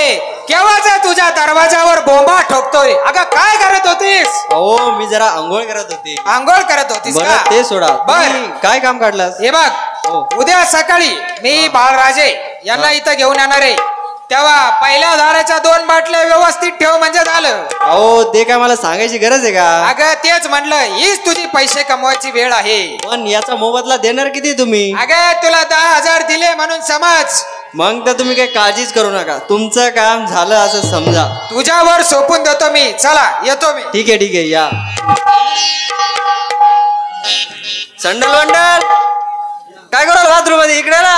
केव्हाच तुझ्या दरवाजावर बोंबा ठोकतोय अगं काय करत होतीस हो मी जरा आंघोळ करत होते. आंघोळ करत होतीस बरं का ते सोडा. बर तुम्ही काय काम काढलास? हे बघ हो. उद्या सकाळी मी बाळराजे यांना इथं घेऊन येणार आहे तेव्हा पहिल्या दाराच्या 2 बाटल्या व्यवस्थित ठेव म्हणजे झालं. अहो ते काय मला सांगायची गरज आहे का? अगं तेच म्हणलं हीच तुझी पैसे कमवायची वेळ आहे. पण याचा मोबदला देणार किती तुम्ही? अगं तुला 10,000 दिले म्हणून समज. मग तर तुम्ही काही काळजीच करू नका, तुमचं काम झालं असं समजा. तुझ्यावर सोपून देतो मी. चला येतो मी. ठीक आहे या. संडल वंडल काय करू बाथरूम मध्ये इकडे ना.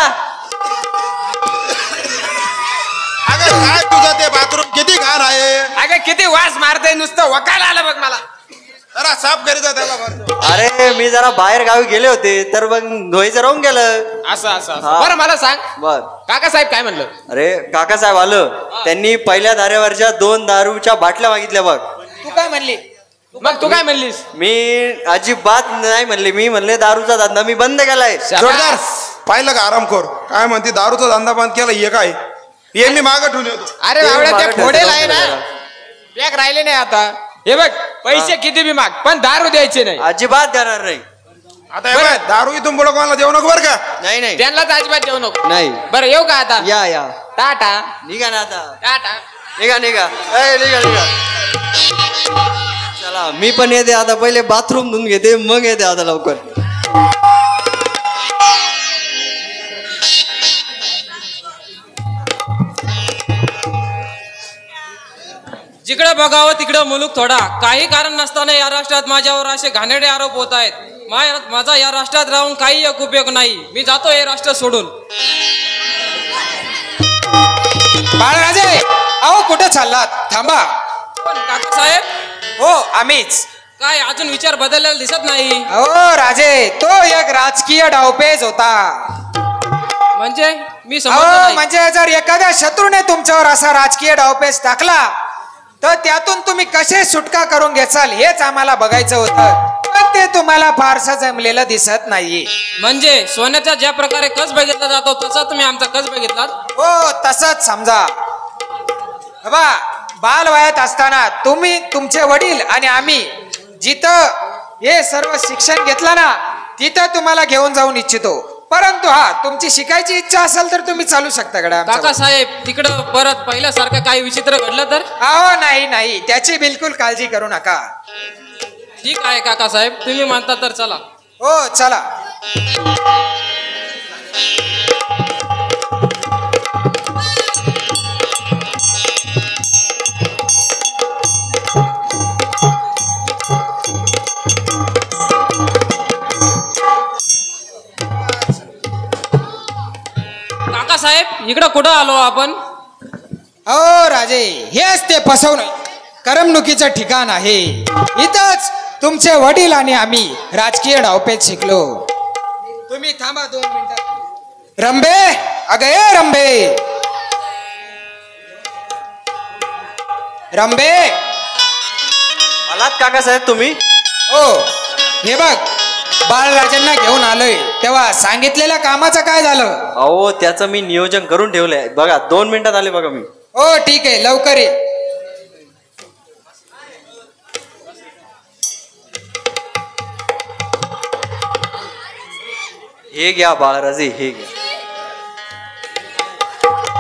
अगं काय तुझं ते बाथरूम किती घाण आहे. अगं किती वास मारते नुसतं वकायला आलं बघ मला. जरा साफ करीत जा त्याला भरतो. अरे मी जरा बाहेर गावी गेले होते तर मग धुवायचं राहून गेलं. असं असं असं. हा. बरं मला सांग बर. काका साहेब काय म्हणलं? अरे काका साहेब आलं, त्यांनी पहिल्या दारेवरच्या 2 दारूच्या बाटल्या मागितल्या बघ. तू काय म्हणली? मग तू काय म्हणलीस? मी अजिबात नाही म्हणले, मी म्हणले दारूचा धंदा मी बंद केलाय. जोरदार पाहिलं का आरामखोर काय म्हणते दारूचा धंदा बंद केला हे काय हे मी मागं ठेवून येतो. अरे ते बावड्या, मागं ते फोडेल ठेवतो आहे ना जरा. पॅक राहिले नाही आता. हे बघ पैसे किती बी माग पण दारू द्यायचे नाही. अजिबात देणार नाही. आता हे बाय, दारू इथून पुढे कोणाला देऊ नको बरं का. नाही त्यांनाच अजिबात देऊ नको. नाही. बरं येऊ का आता? या टाटा निघा ना आता. टाटा. निघा निघा. चला मी पण येते आता, पहिले बाथरूम धुवून घेते मग येते आता लवकर. जिकडे बघावं तिकडे मुलूक थोडा. काही कारण नसताना या राष्ट्रात माझ्यावर असे घाणेरडे आरोप होत आहेत. माझा या राष्ट्रात राहून काही एक उपयोग नाही. मी जातो हे राष्ट्र सोडून. बाळराजे, अहो कुठे चाललात? थांबा. पण काका साहेब, हो आम्हीच. काय अजून विचार बदललेला दिसत नाही. अहो राजे, तो एक राजकीय डावपेच होता. म्हणजे मी अहो समजलो नाही. म्हणजे जर एखाद्या शत्रूने तुमच्यावर असा राजकीय डावपेच टाकला तर त्यातून तुम्ही कसे सुटका करून घेचाल हेच आम्हाला बघायचं होतं. पण ते तुम्हाला फारसं जमलेलं दिसत नाही. म्हणजे सोन्याचा ज्या प्रकारे कस बघितला जातो तसा तुम्ही आमचा कस बघितला. हो तसंच समजा. बा बालवयात असताना तुम्ही, तुमचे वडील आणि आम्ही जिथं हे सर्व शिक्षण घेतलं ना तिथं तुम्हाला घेऊन जाऊन इच्छितो. परंतु हा तुमची शिकायची इच्छा असेल तर तुम्ही चालू शकता कडे. काका साहेब, तिकडं परत पहिल्यासारखं काही विचित्र घडलं तर. अहो नाही नाही, त्याची बिलकुल काळजी करू नका. ठीक आहे काका साहेब, तुम्ही म्हणता तर चला. हो चला. काका साहेब, इकडं कुठं आलो आपण. अहो राजे, हेच ते फसवणूक करमणुकीचं ठिकाण आहे. इथंच तुमचे वडील आणि आम्ही राजकीय डावपेच शिकलो. तुम्ही थांबा 2 मिनिटं. रंबे, अगं ए रंबे, रंबे. आलात काका साहेब तुम्ही? हो हे बघ, बाळराजांना घेऊन आलोय. तेव्हा सांगितलेल्या कामाचं काय झालं? अहो त्याचं मी नियोजन करून ठेवलंय बघा. 2 मिनिटात आले बघा मी. हो ठीक आहे, लवकर ये. हे घ्या बाळराजे, हे घ्या.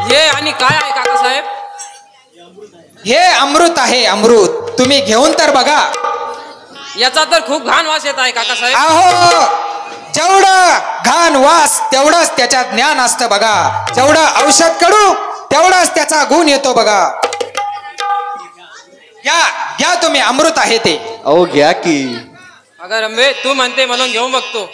हे आणि काय आहे काका साहेब? हे अमृत आहे, अमृत. तुम्ही घेऊन तर बघा. याचा तर खूप घाण वास येत आहे काका साहेब. अहो जेवढं घाण वास तेवढंच त्याच्यात ज्ञान असतं बघा. जेवढं औषध कडू तेवढाच त्याचा गुण येतो बघा. घ्या घ्या तुम्ही, अमृत आहे ते. अहो घ्या की. अगं रंबे, तू म्हणते म्हणून घेऊन बघतो.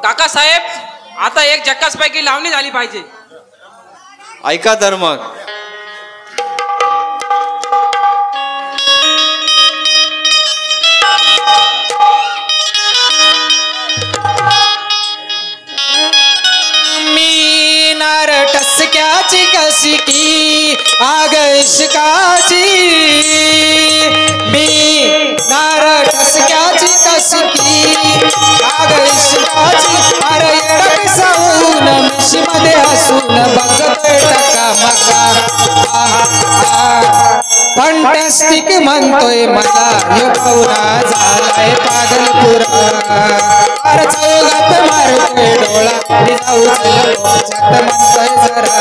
काका साहेब, आता एक जक्कास पैकी लावणी झाली पाहिजे. ऐका तर मग. मी नार टसक्याची कसिकी आग इश्काची. मी नार टसक्याची कसिकी आग इश्काची. अरे येडक साऊन मिशीमध्ये हसून बघतोय टकामका. फंटॅस्टिक म्हणतोय मला, यो पाहुणा झालाय पागलपुरा. अरे चौघात मारतोय डोळा आणि जाऊ चल म्हणतोय जरा.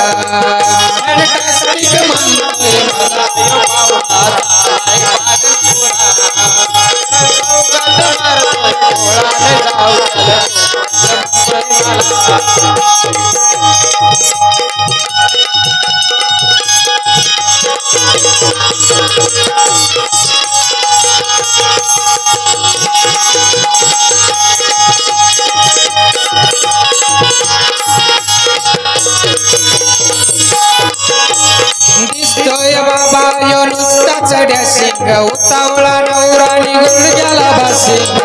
फंटॅस्टिक म्हणतोय मला, यो पाहुणा झालाय पागलपुरा. चौघात मारतोय डोळा आणि जाऊ चल म्हणतोय दिसतोय बाबा यो नुसता चढ्या शिंग. उतावळा नवरा निघून गेला बाशिंग.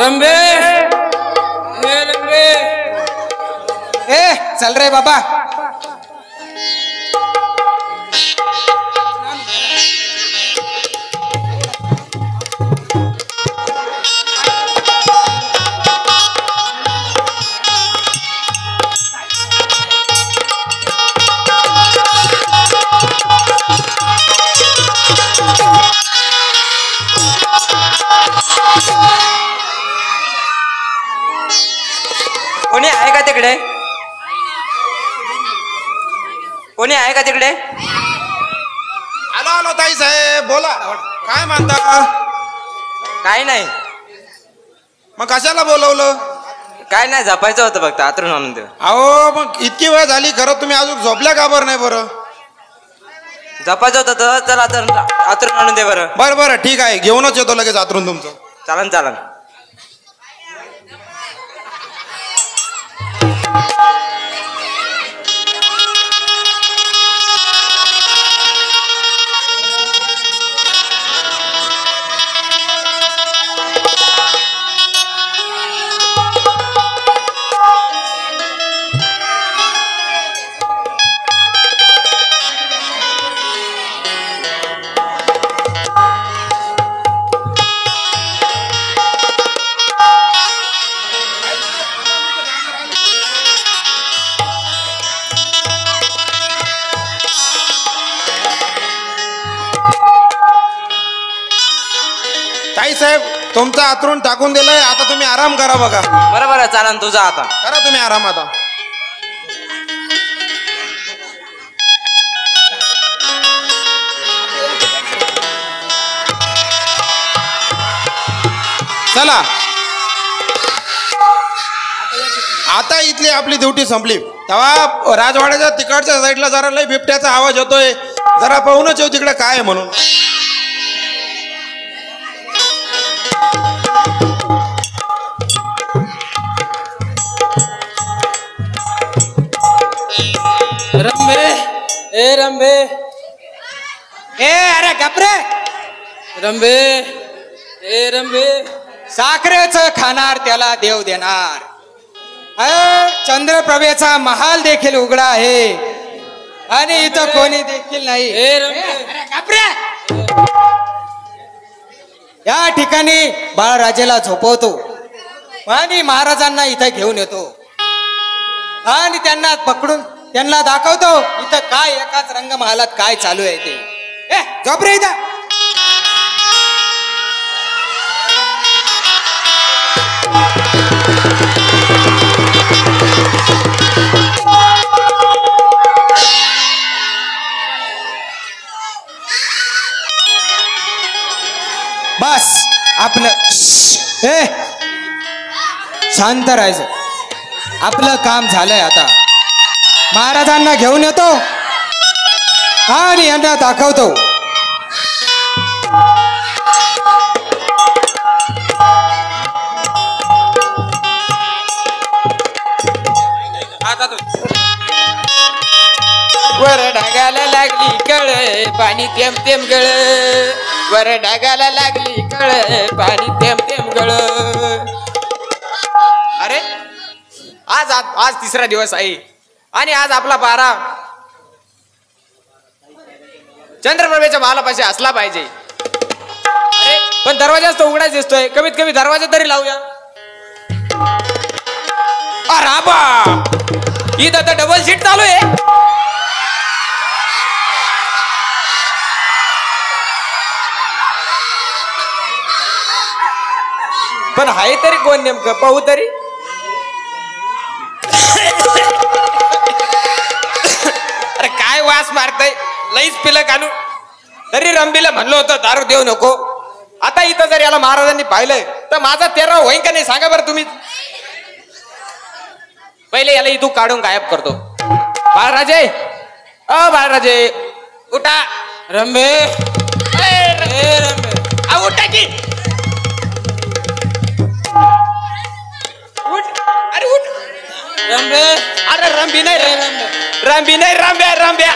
रंबे हे रंबे ए चल रे बाबा. कोणी आहे का तिकडे? कोणी आहे का तिकडे? आलो आलो ताई साहेब बोला. काय म्हणता? काय नाही. मग कशाला बोलवलं? काय नाही, झपायचं होतं फक्त, आतरून आणून देऊ. अहो मग इतकी वेळ झाली खरं, तुम्ही अजून झोपल्या का बरं नाही? बरं झपायचं होतं तर चल आतरून आणून दे बरं. बरं बरं ठीक आहे, घेऊनच येतो लगेच आतरून तुमचं. चालन चालन. ताई साहेब तुमचं आतरून टाकून दिलंय, आता तुम्ही आराम करा बघा. बरं बरं चालन, तुझा आता करा तुम्ही आराम आता. चला आता इथली आपली ड्युटी संपली. तेव्हा राजवाड्याच्या तिकडच्या साईडला जरा लय बिबट्याचा आवाज होतोय, जरा पाहूनच येऊ तिकडे काय आहे म्हणून. रंबे ए रंबे ए अरे गपरे. रंबे ए रंबे साखरेचं खाणार त्याला देव देणार. चंद्रप्रभेचा महाल देखील उघडा आहे आणि इथं कोणी देखील नाही. ए रंबे अरे गपरे. या ठिकाणी बाळराजेला झोपवतो आणि महाराजांना इथं घेऊन येतो आणि त्यांना पकडून त्यांना दाखवतो इथं काय एकाच रंगमहालात काय चालू आहे ते. ए गपरे इथं. बस आपलं ए शांत राहायचं. आपलं काम झालंय आता. महाराजांना घेऊन येतो आणि यांना दाखवतो. वर ढगाला लागली कळ पाणी थेंब थेंब गळ. वर ढगाला लागली कळ पाणी थेंब थेंब गळ. अरे आज तिसरा दिवस आहे आणि आज आपला पारा चंद्रप्रभेच्या महालापाशी असला पाहिजे. अरे पण दरवाजाच तो उघडाच दिसतोय, कमीत कमी दरवाजा तरी लावूया. राबा इथं तर डबल सीट चालू आहे. पण हाय तरी कोण नेमकं पाहू तरी. अरे काय वास मारतय, लईच पिलं कानू. तरी रंबीला म्हणलं होतं दारू देऊ नको. आता इथं जर याला महाराजांनी पाहिलंय तर माझा 13 होईन का नाही सांगा बरं तुम्ही. पहिले याला इथून काढून गायब करतो. बाळराजे अ बाळराजे उठा. रंबे रंबे उठा की. उठ अरे उठ. रंबे अरे रंबी नाही रंबी नाही रंब्या रंब्या.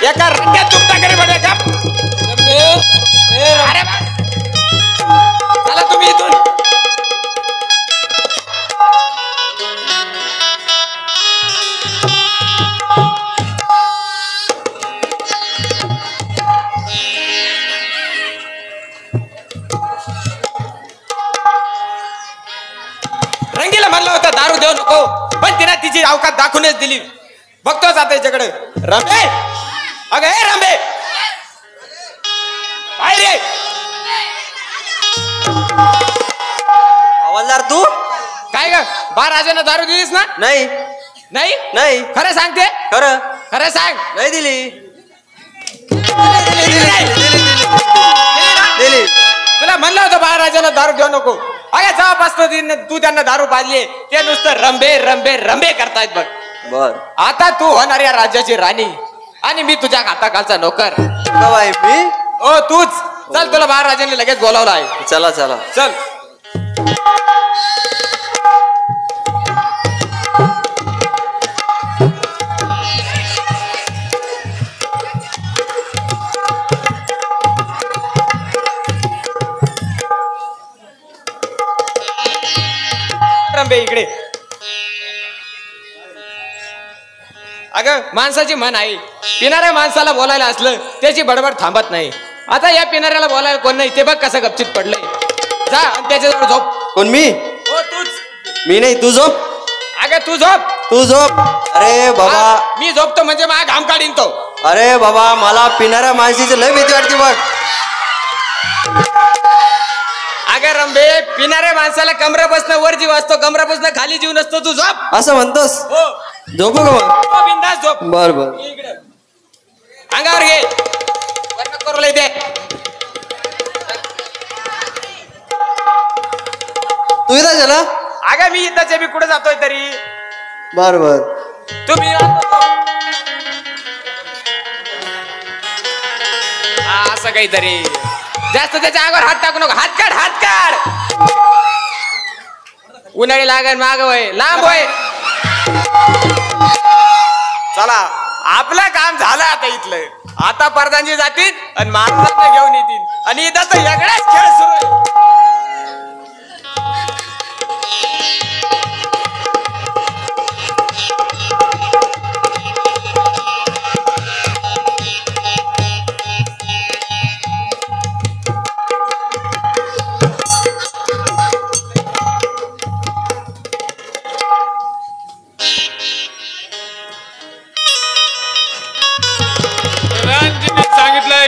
एका रंब्यात तुमचा घरी बघा का. रंबे अरे चला तुम्ही मी इथून. रंगीला म्हणलं होतं दारू देऊ नको, पण तिने तिची अवकात दाखवूनच दिली. बघतोच आता याच्याकडे. रंबे, अगं हे रंबे, काय रे? हवालदार तू? काय ग बा राजाने दारू दिलीस ना? नाही नाही नाही. खरं सांगते? खरं खरं सांग. नाही दिली. दिली. तुला म्हणलं होतं बा राजाला दारू देऊ नको. अगे जेव्हापासून तू त्यांना दारू पाजली ते नुसतं रंबे रंबे रंबे करतायत बघ. बर. आता तू होणार या राज्याची राणी आणि मी तुझ्या हाताखालचा नोकर. बाई मी? ओ तूच. चल तुला महाराजांनी लगेच बोलावलं आहे. चला चला चल. रंबे इकडे. अगं माणसाची मन आहे, पिणाऱ्या माणसाला बोलायला असलं त्याची बडबड थांबत नाही. आता या पिणाऱ्याला बोलायला कोण नाही ते बघ कसं गपचित पडलंय. जा आणि त्याच्याजवळ झोप. कोण मी? हो तूच. मी नाही, तू झोप. अगं तू झोप. तू झोप. अरे बाबा, मी झोपतो म्हणजे मला घाम काढीन तो. अरे बाबा, मला पिणाऱ्या माणसाची लय भीती वाटते बघ. अगं रंबे, पिणाऱ्या माणसाला कमरापासून वर जीव असतो, कमरापासून खाली जीव नसतो. तू झोप. असं म्हणतोस? हो झोपू का मग? हो, बिंदास झोप. बर बर. इकडे अंगावर घे. वर्ण करू लय दे. तू इथं झाला? अगं मी इथंच मी कुठे जातोय तरी. बर बर. तुम्ही असं काहीतरी जास्त त्याच्या अंगावर हात टाकू नको. हात काढ, हात काढ. उन्हाळी लागण माग वय लांब वय. चला आपलं काम झालं आता इथलं. आता परदानजी जातील आणि महाराजांना घेऊन येतील आणि इथं तर वेगळाच खेळ सुरू आहे.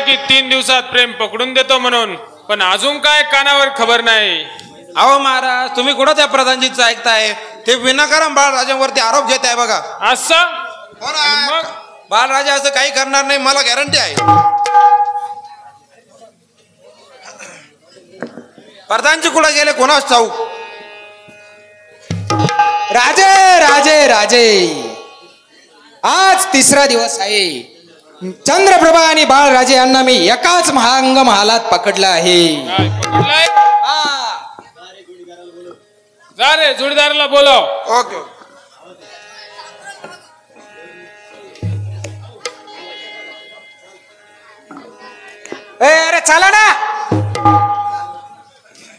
की 3 दिवसात प्रेम पकडून देतो म्हणून, पण अजून काय कानावर खबर नाही. अहो महाराज, तुम्ही कुठं त्या प्रधानजीचं ऐकताय? ते विनाकारण बाळराजांवरती आरोप घेत आहे बघा. असं मग बाळराजा असं काही करणार नाही, मला गॅरंटी आहे. प्रधानजी कुठे गेले कोणाच ठाऊक. राजे राजे राजे, आज तिसरा दिवस आहे. चंद्रप्रभा आणि बाळराजे यांना मी एकाच महांग महालात पकडलं आहे. काय पकडलाय? जा रे जोडीदाराला बोलाव. ओके. अरे चला ना.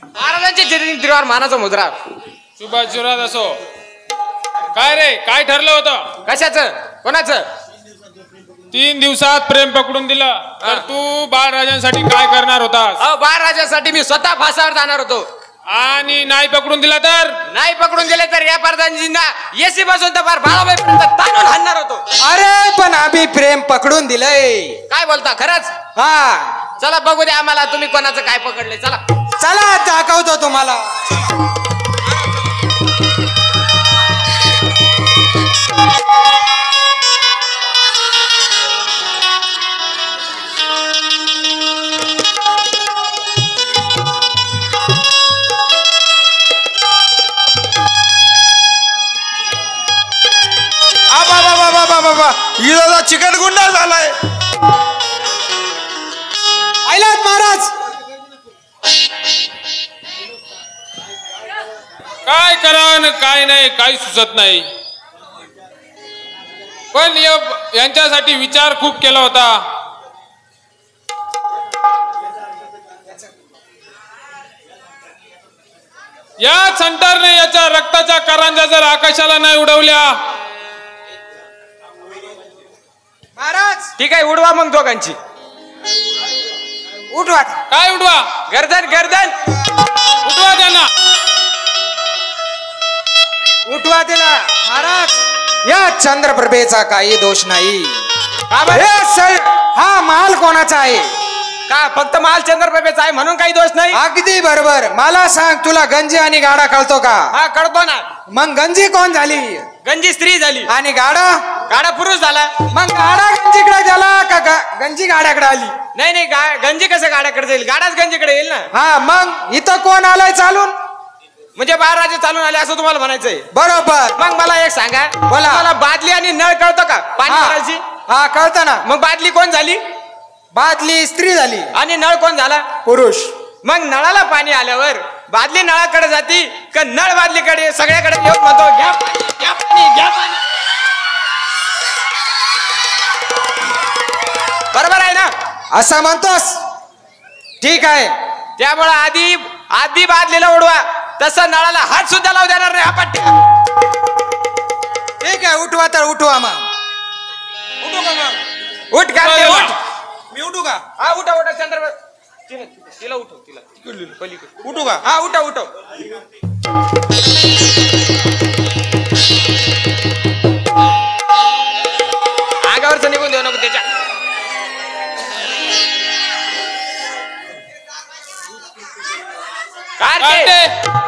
महाराजांच्या तिरवार मानाचा मुद्रा. शुभाशिवाद असो. काय रे, काय ठरलं होतं? कशाचं? कोणाचं? 3 दिवसात प्रेम पकडून दिलं तर तू बाळराजांसाठी काय करणार होतास? बाळराजासाठी मी स्वतः फासावर जाणार होतो. आणि नाही पकडून दिला तर? नाही पकडून दिले तर या प्रधानजींना एसी बसून तर फार बाळाबाईपर्यंत ताणून हाणणार होतो. अरे पण आम्ही प्रेम पकडून दिलंय. काय बोलता? खरंच? हा चला बघू द्या आम्हाला तुम्ही कोणाचं काय पकडले. चला चला दाखवतो तुम्हाला. बाबा इथं चिकटगुंडा झालाय. ऐलात महाराज. काय करा काय नाही काही सुचत नाही. पण यांच्यासाठी विचार खूप केला होता. संटारने याच्या रक्ताच्या करंजा जर आकाशाला नाही उडवल्या. महाराज ठीक आहे, उडवा मग दोघांची. उठवा. काय उडवा? गर्दन गर्दन उठवा त्यांना. उठवा तिला. महाराज या चंद्रप्रभेचा काही दोष नाही. हा माल कोणाचा आहे? का फक्त माल चंद्रप्रभेचा आहे म्हणून काही दोष नाही? अगदी बरोबर. मला सांग, तुला गंजी आणि गाडा कळतो का? हा कळतो ना. मग गंजी कोण झाली? गंजी स्त्री झाली आणि गाडा? गाडा पुरुष झाला. मग गाडा गंजीकडे गेला का गंजी गाड्याकडे आली? नाही नाही, गंजी कसं गाड्याकडे जाईल? गाडाच गंजीकडे येईल ना. हा, मग इथं कोण आलाय चालून? म्हणजे बाळराजे चालून आले असं तुम्हाला म्हणायचंय? बरोबर. मग मला एक सांगा, बोला. मला बादली आणि नळ कळतो का पाणी हा. भरायची? हा कळतं ना. मग बादली कोण झाली? बादली स्त्री झाली. आणि नळ कोण झाला? पुरुष. मग नळाला पाणी आल्यावर बादली नळाकडे जाती का नळ बादलीकडे सगळ्याकडे येऊन म्हणतो घ्या पाणी घ्या पाणी घ्या पाणी? बरोबर आहे ना? असं म्हणतोस? ठीक आहे. त्यामुळे आधी बादलीला उडवा, तसं नळाला हात सुद्धा लावू देणार नाही. हा पट्ट्या. ठीक आहे, उठवा तर उठवा. मग उठू का मग? उठ काय उठ. मी उठू का? हा उठा उठा चंद्र तिला उठव तिला पलीकडे. उठू का? हा उठव उठव. अंगावरच निघून देऊ नको त्याच्या.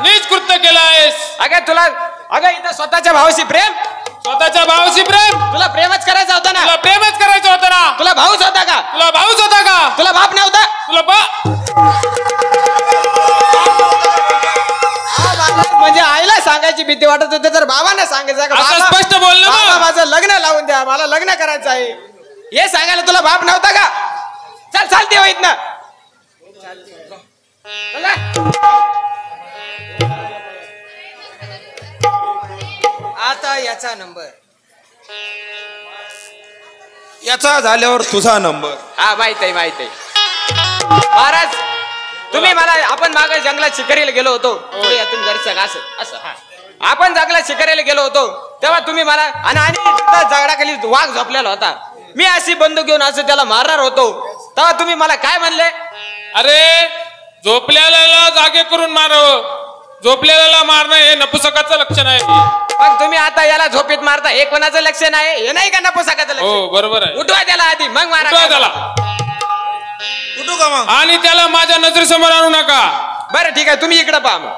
नीच कृत्य केलं आहेस. अगं इथं स्वतःच्या भावाशी प्रेम, स्वतःच्या भावाशी प्रेम. तुला प्रेमच करायचं होतं ना. तुला प्रेमच करायचं होतं ना. तुला भाऊच होता का? तुला भाऊच होता का? तुला बाप नव्हता? तुला म्हणजे आईला सांगायची भीती वाटत होती तर बाबांना सांगायचं का? असं बाबा, स्पष्ट बोल ना मग. बाबा, माझं लग्न लावून द्या, मला लग्न करायचं आहे, हे सांगायला तुला बाप नव्हता का? चल चालते हो इथनं. आता याचा नंबर. याचा झाल्यावर तुझा नंबर. हा माहित आहे माहित आहे. महाराज तुम्ही मला, आपण मागे जंगलात शिकारीला गेलो होतो. यातून जरसं असं असं हा आपण जंगलात शिकारीला गेलो होतो तेव्हा तुम्ही मला आणि तिथं झाडाखाली वाघ झोपलेला होता. मी अशी बंदूक घेऊन असं त्याला मारणार होतो तेव्हा तुम्ही मला काय म्हणले? अरे झोपलेल्याला जागे करून मारावं. झोपलेल्याला मारणं हे नपुसकाचं लक्षण आहे. मग तुम्ही आता याला झोपेत मारता, हे कोणाचं लक्षण आहे? हे नाही का नपुसकाचं लक्षण? हो बरोबर आहे. उठवा त्याला आधी मग मारा. उठवा त्याला. उठू का मग? आणि त्याला माझ्या नजरेसमोर आणू नका. बरं ठीक आहे, तुम्ही इकडे पहा मग.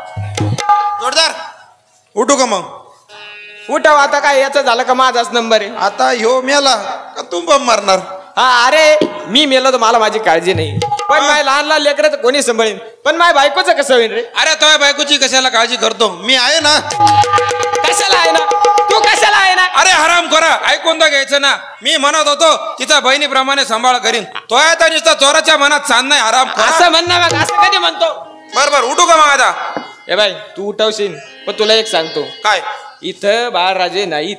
जोरदार. उठू का मग? उठव. आता काय याचं झालं का माझाच नंबर आहे? आता ह्यो मेला का तू पण मारणार? हा अरे मी मेलो तर मला माझी काळजी नाही, पण माझ्या लहान लहान लेकरं तर कोणी सांभाळीन, पण माझ्या बायकोचं कसं होईल रे? अरे तुझ्या बायकोची कशाला काळजी करतो? मी आहे ना. कशाला आहे ना? तू कशाला आहे ना? अरे हराम करा, ऐकून तर घ्यायचं ना. मी म्हणत होतो तिचा बहिणीप्रमाणे सांभाळ करीन. तो आता नुसता चोराच्या मनात सांग नाही. हराम असं म्हणणं मग असं कधी म्हणतो? बरोबर. उठू का मग आता? ए बाई तू उठवशील, पण तुला एक सांगतो, काय? इथं बाळराजे नाहीत.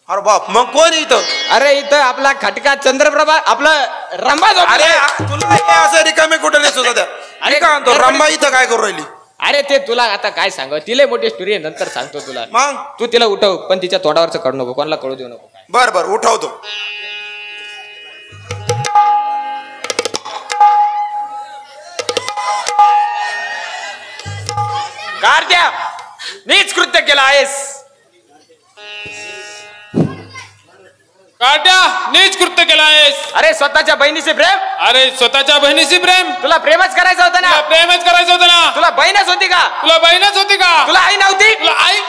अरे बाप, मग कोण इथं? अरे इथं आपला खटका चंद्रप्रभा आपला रंबा अरे तुला हे असं रिकामे कुठे नाही सुद्धा त्या. अरे का म्हणतो रंबा इथं काय करू राहिली? अरे ते तुला आता काय सांग, तिला मोठी स्टोरी आहे, नंतर सांगतो तुला. मग तू तिला उठव, पण तिच्या तोंडावरच करू नको, कोणाला कळू देऊ नको. बर बर उठवतो. कार्त्या नीच कृत्य केलं आहेस. काट्या नीच कृत्य केलं आहेस. अरे स्वतःच्या बहिणीचे प्रेम, अरे स्वतःच्या बहिणीशी प्रेम. तुला प्रेमच करायचं होतं ना. तुला प्रेमच करायचं होतं ना. तुला बहीणच होती का? तुला बहीणच होती का? तुला आई नव्हती? तुला आई?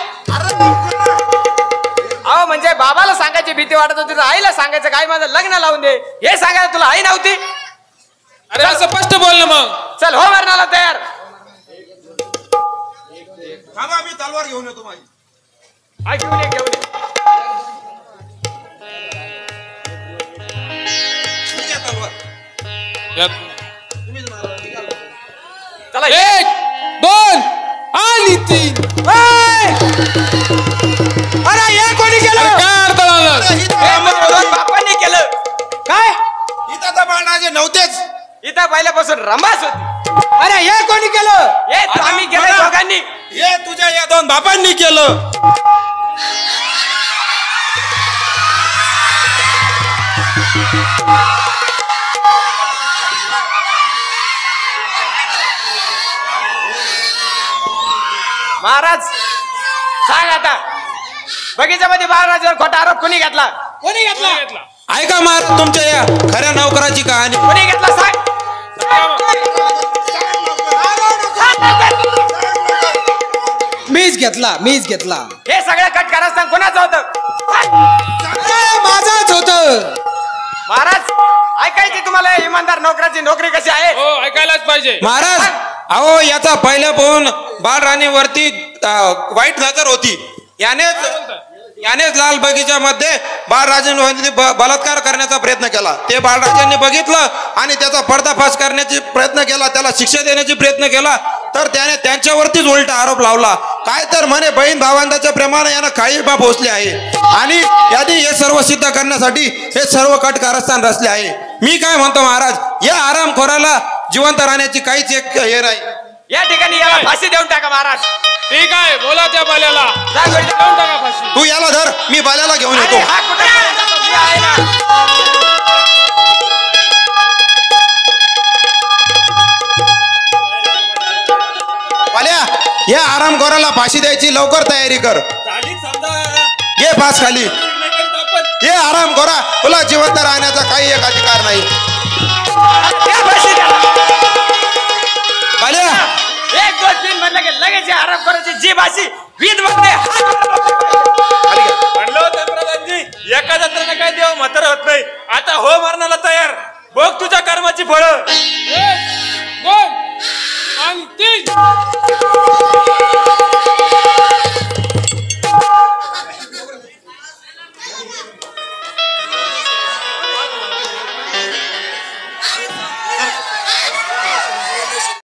अहो म्हणजे बाबाला सांगायची भीती वाटत होती तर आईला सांगायचं काय माझं लग्न लावून दे, हे सांगायला तुला आई नव्हती? अरे असं स्पष्ट बोल ना मग. चल हो मरणाला तयार. थांबा मी तलवार घेऊन येतो माझी. आई घेऊन ये घेऊन ये. चला एक दोन आणि तीन. अरे हे कोणी केलं? काय अर्थ झालं? बापांनी केलं काय? इथं तर बाळराजे नव्हतेच. इथं पहिल्यापासून रंबास होती. अरे हे कोणी केलं? हे आम्ही केलं दोघांनी? हे तुझ्या या दोन बापांनी केलं. महाराज सांग आता, बगीच्यामध्ये बाळराजावर खोटा आरोप कोणी घेतला? कोणी घेतला? ऐका महाराज तुमच्या या खऱ्या नौकराची कहाणी. कोणी घेतला सांग. मीच घेतला. हे सगळं कट कारस्थान कोणाचं होतं? माझाच होत. महाराज ऐकायची तुम्हाला इमानदार नोकराची नोकरी कशी आहे? हो ऐकायलाच पाहिजे. महाराज अहो याचा पहिल्या पाहून बाळराणीवरती वाईट नजर होती. यानेच लाल बगीच्यामध्ये बाळराजांवरती बलात्कार करण्याचा प्रयत्न केला. ते बाळराजांनी बघितलं आणि त्याचा पर्दाफाश करण्याचा प्रयत्न केला, त्याला शिक्षा देण्याचा प्रयत्न केला, तर त्याने त्यांच्यावरतीच उलटा आरोप लावला. काय तर म्हणे बहीण भावंडाच्या प्रेमाने यानं काळीबा पोचले आहे आणि यादी हे सर्व सिद्ध करण्यासाठी हे सर्व कट कारस्थान रचले आहे. मी काय म्हणतो महाराज, या आरामखोराला जिवंत राहण्याची काहीच एक हे नाही. या ठिकाणी याला फाशी देऊन टाका महाराज. ठीक आहे, बोला त्या बाल्याला देऊन टाका फाशी. तू याला धर, मी बाल्याला घेऊन अरे, येतो. हा कुठे आहे ना? बाल्या, या आरामखोराला फाशी द्यायची लवकर तयारी कर. ये फास खाली. ये आरामखोरा, तुला जिवंत राहण्याचा काही एक अधिकार नाही. त्या फाशी द्याला. बाल्या, 1 2 3 म्हणलं की लगेच आराम करायची जीभ अशी वीज बघते. म्हणलं होतं प्रधानजी, एका जत्राने काय देव म्हातार होत नाही. आता हो मरणाला तयार. बघ तुझ्या कर्माची फळं. 1 2 आणि 3